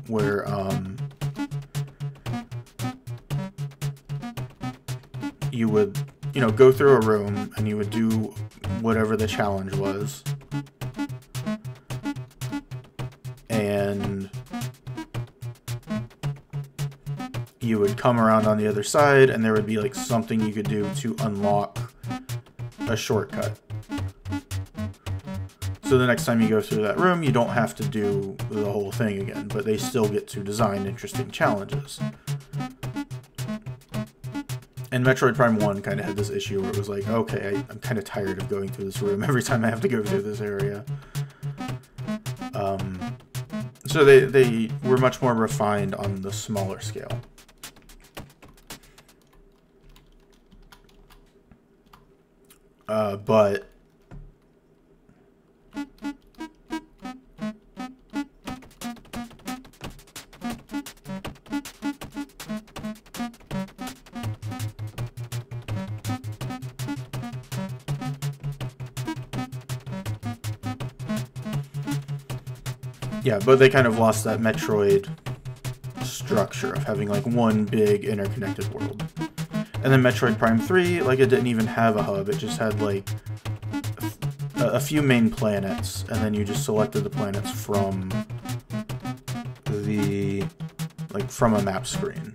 where you would, you know, go through a room and you would do whatever the challenge was, and you would come around on the other side, and there would be like something you could do to unlock a shortcut. So the next time you go through that room, you don't have to do the whole thing again, but they still get to design interesting challenges. And Metroid Prime 1 kind of had this issue where it was like, okay, I'm kind of tired of going through this room every time I have to go through this area. So they were much more refined on the smaller scale. But yeah, but they kind of lost that Metroid structure of having like one big interconnected world. And then Metroid Prime 3, like, it didn't even have a hub. It just had like a few main planets, and then you just selected the planets from the, like, from a map screen.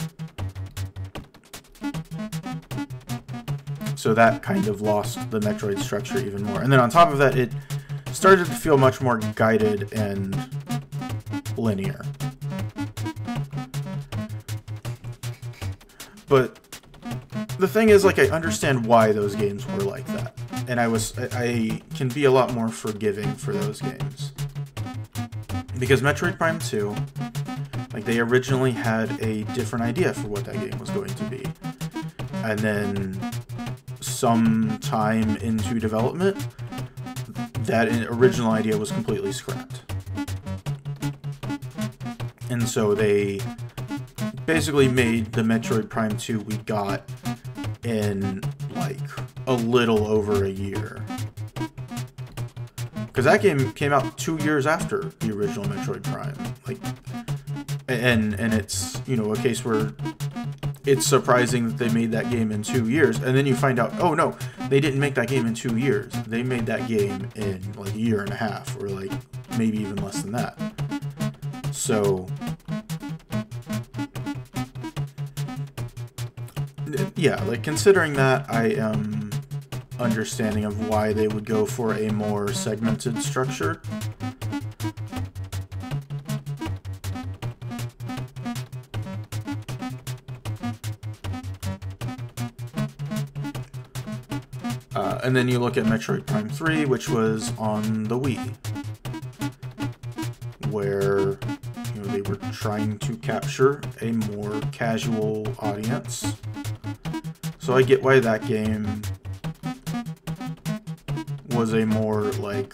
So that kind of lost the Metroid structure even more. And then on top of that, it started to feel much more guided and linear. But the thing is, like, I understand why those games were like that. And I can be a lot more forgiving for those games. Because Metroid Prime 2, like, they originally had a different idea for what that game was going to be. And then some time into development, that original idea was completely scrapped. And so they basically made the Metroid Prime 2 we got in, like, a little over a year. Because that game came out 2 years after the original Metroid Prime. Like, and it's, you know, a case where it's surprising that they made that game in 2 years, and then you find out, oh no, they didn't make that game in 2 years. They made that game in, like, a year and a half, or, like, maybe even less than that. So yeah, like, considering that, I am understanding of why they would go for a more segmented structure. And then you look at Metroid Prime 3, which was on the Wii, where, you know, they were trying to capture a more casual audience. So I get why that game was a more, like,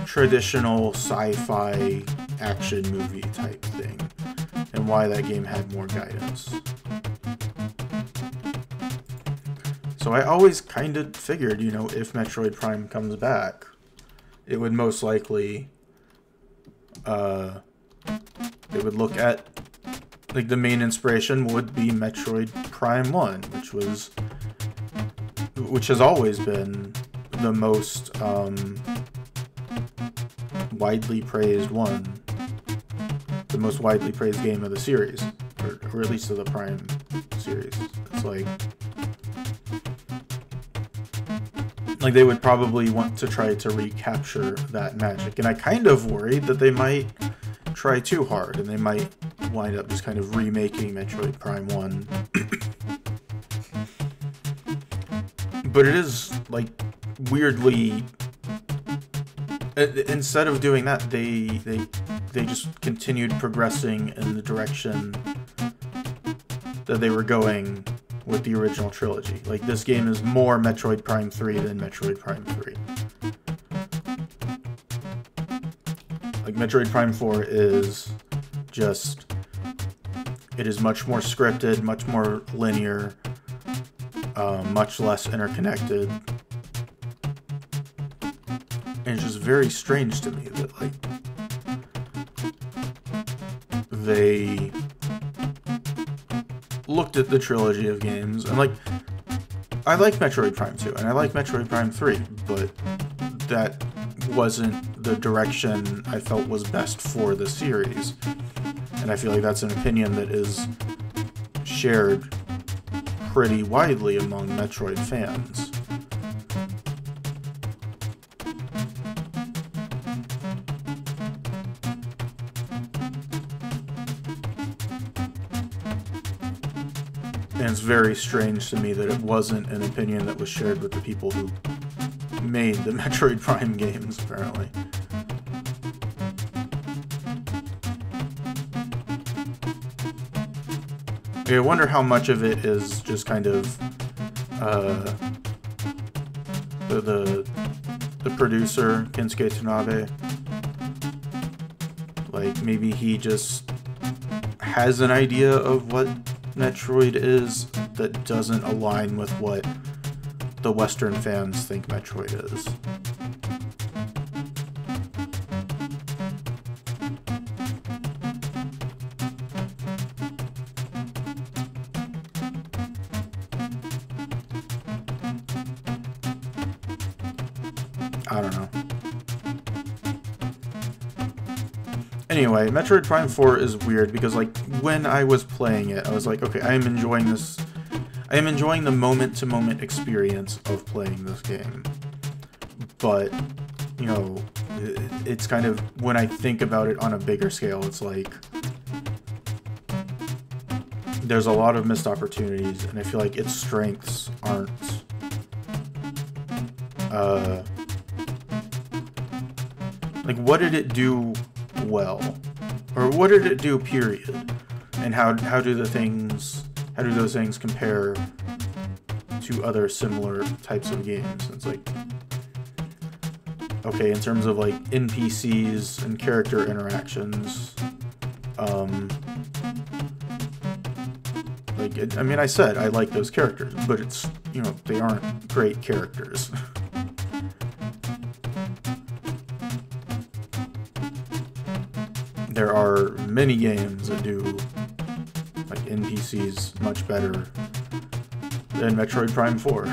traditional sci-fi action movie type thing, and why that game had more guidance. So I always kind of figured, you know, if Metroid Prime comes back, it would most likely, it would look at, like, the main inspiration would be Metroid Prime 1, which has always been the most, widely praised one, the most widely praised game of the series, or at least of the Prime series. It's like they would probably want to try to recapture that magic. And I kind of worried that they might try too hard, and they might wind up just kind of remaking Metroid Prime 1. But it is, like, weirdly, instead of doing that, they just continued progressing in the direction that they were going with the original trilogy. Like, this game is more Metroid Prime 3 than Metroid Prime 3. Like, Metroid Prime 4 is just, it is much more scripted, much more linear, much less interconnected. And it's just very strange to me that, like, they looked at the trilogy of games, and, like, I like Metroid Prime 2, and I like Metroid Prime 3, but that wasn't the direction I felt was best for the series. And I feel like that's an opinion that is shared pretty widely among Metroid fans. And it's very strange to me that it wasn't an opinion that was shared with the people who made the Metroid Prime games, apparently. I wonder how much of it is just kind of the producer, Kensuke Tanabe. Like, maybe he just has an idea of what Metroid is that doesn't align with what the Western fans think Metroid is. I don't know. Anyway, Metroid Prime 4 is weird because, like, when I was playing it, I was like, okay, I am enjoying this. I am enjoying the moment-to-moment experience of playing this game. But, you know, it's kind of, when I think about it on a bigger scale, it's like, there's a lot of missed opportunities, and I feel like its strengths aren't, like, what did it do well? Or what did it do, period? And how do those things compare to other similar types of games? It's like, okay, in terms of like NPCs and character interactions, like, I mean, I said I like those characters, but it's, you know, they aren't great characters. There are many games that do, like, NPCs much better than Metroid Prime 4.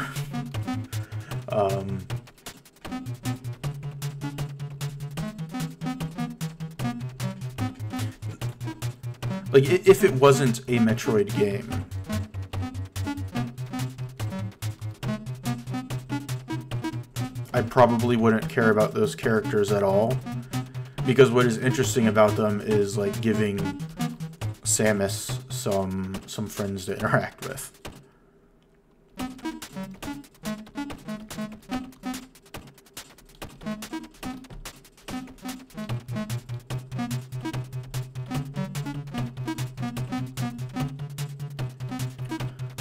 Like, if it wasn't a Metroid game, I probably wouldn't care about those characters at all. Because what is interesting about them is, like, giving Samus some friends to interact with.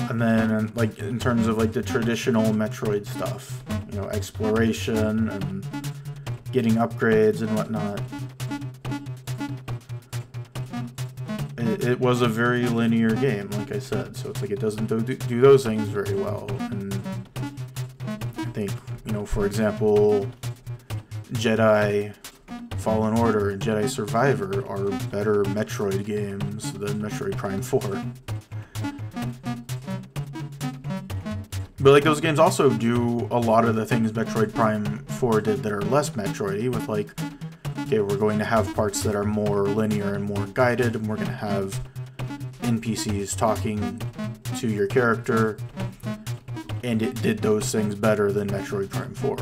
And then, like, in terms of, like, the traditional Metroid stuff, you know, exploration and getting upgrades and whatnot. It was a very linear game, like I said, so it's like it doesn't do those things very well. And I think, you know, for example, Jedi Fallen Order and Jedi Survivor are better Metroid games than Metroid Prime 4. But, like, those games also do a lot of the things Metroid Prime 4 did that are less Metroid-y, with, like, okay, we're going to have parts that are more linear and more guided, and we're going to have NPCs talking to your character, and it did those things better than Metroid Prime 4.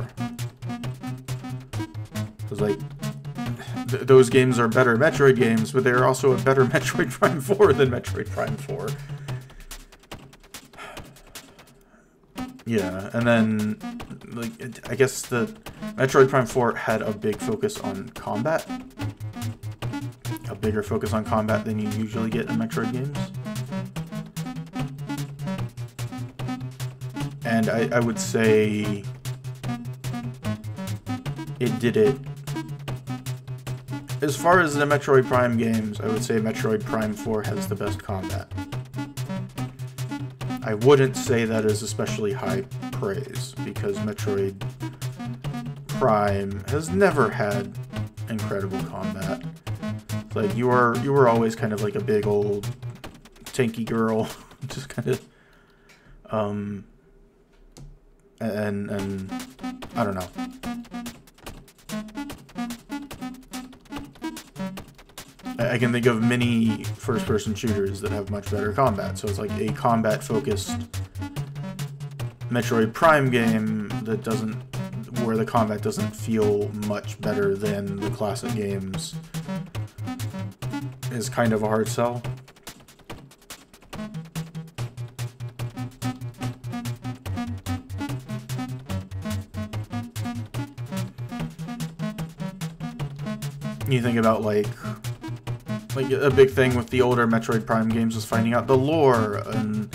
Because, like, those games are better Metroid games, but they're also a better Metroid Prime 4 than Metroid Prime 4. Yeah, and then, like, I guess the Metroid Prime 4 had a big focus on combat. A bigger focus on combat than you usually get in Metroid games. And I would say it did it. As far as the Metroid Prime games, I would say Metroid Prime 4 has the best combat. I wouldn't say that is especially high praise, because Metroid Prime has never had incredible combat. Like, you were always kind of like a big old tanky girl, just kind of, and I don't know. I can think of many first-person shooters that have much better combat, so it's like a combat-focused Metroid Prime game that doesn't, where the combat doesn't feel much better than the classic games, is kind of a hard sell. You think about, like a big thing with the older Metroid Prime games was finding out the lore and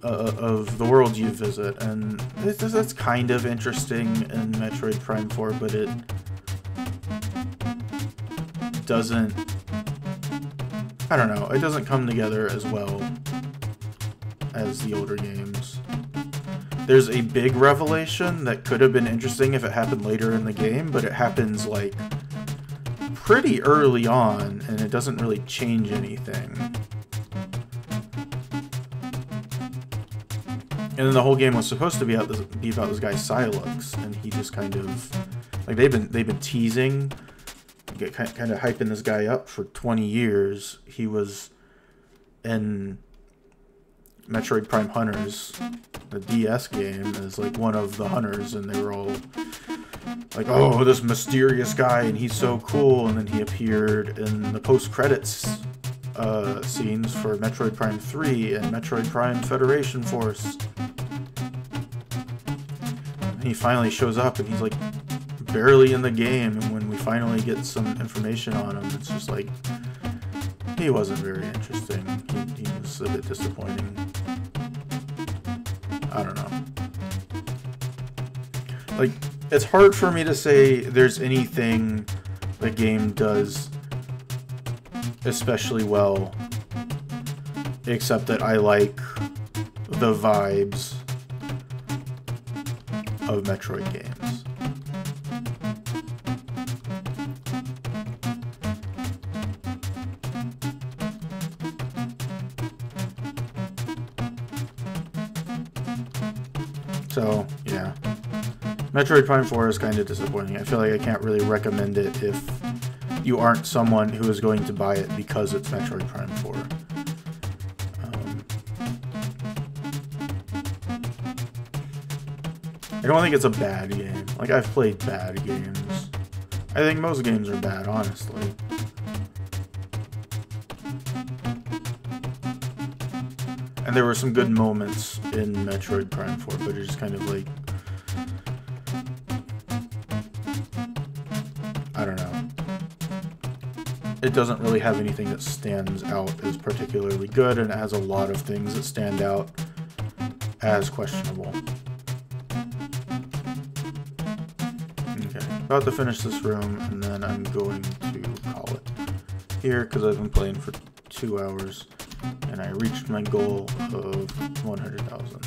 of the world you visit, and that's kind of interesting in Metroid Prime 4, but it doesn't, I don't know, it doesn't come together as well as the older games. There's a big revelation that could have been interesting if it happened later in the game, but it happens, like, pretty early on, and it doesn't really change anything. And then the whole game was supposed to be about this guy Sylux, and he just kind of like they've been teasing, kind of hyping this guy up for 20 years. He was in Metroid Prime Hunters, the DS game, as like one of the hunters, and they were all like, "Oh, this mysterious guy, and he's so cool." And then he appeared in the post-credits scenes for Metroid Prime 3 and Metroid Prime Federation Force. And he finally shows up, and he's like barely in the game. And when we finally get some information on him, it's just like he wasn't very interesting. He was a bit disappointing. I don't know. Like, it's hard for me to say there's anything the game does especially well, except that I like the vibes of Metroid games. So, yeah. Metroid Prime 4 is kind of disappointing. I feel like I can't really recommend it if you aren't someone who is going to buy it because it's Metroid Prime 4. I don't think it's a bad game. Like, I've played bad games. I think most games are bad, honestly. And there were some good moments in Metroid Prime 4, but it's just kind of like, I don't know. It doesn't really have anything that stands out as particularly good, and it has a lot of things that stand out as questionable. Okay, about to finish this room, and then I'm going to call it here, because I've been playing for 2 hours, and I reached my goal of 100,000.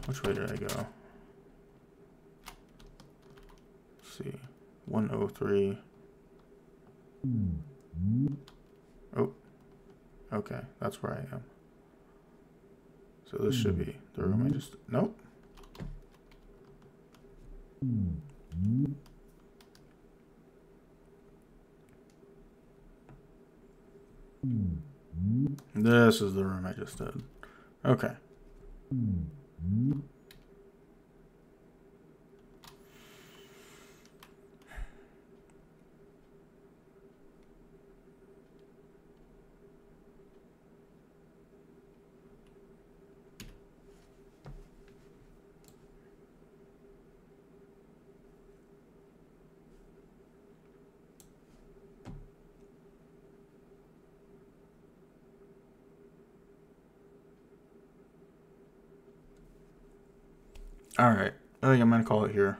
Which way did I go? Let's see. 103. Oh, okay, that's where I am. So this should be the room I just, nope. This is the room I just did. Okay. All right, I think I'm gonna call it here.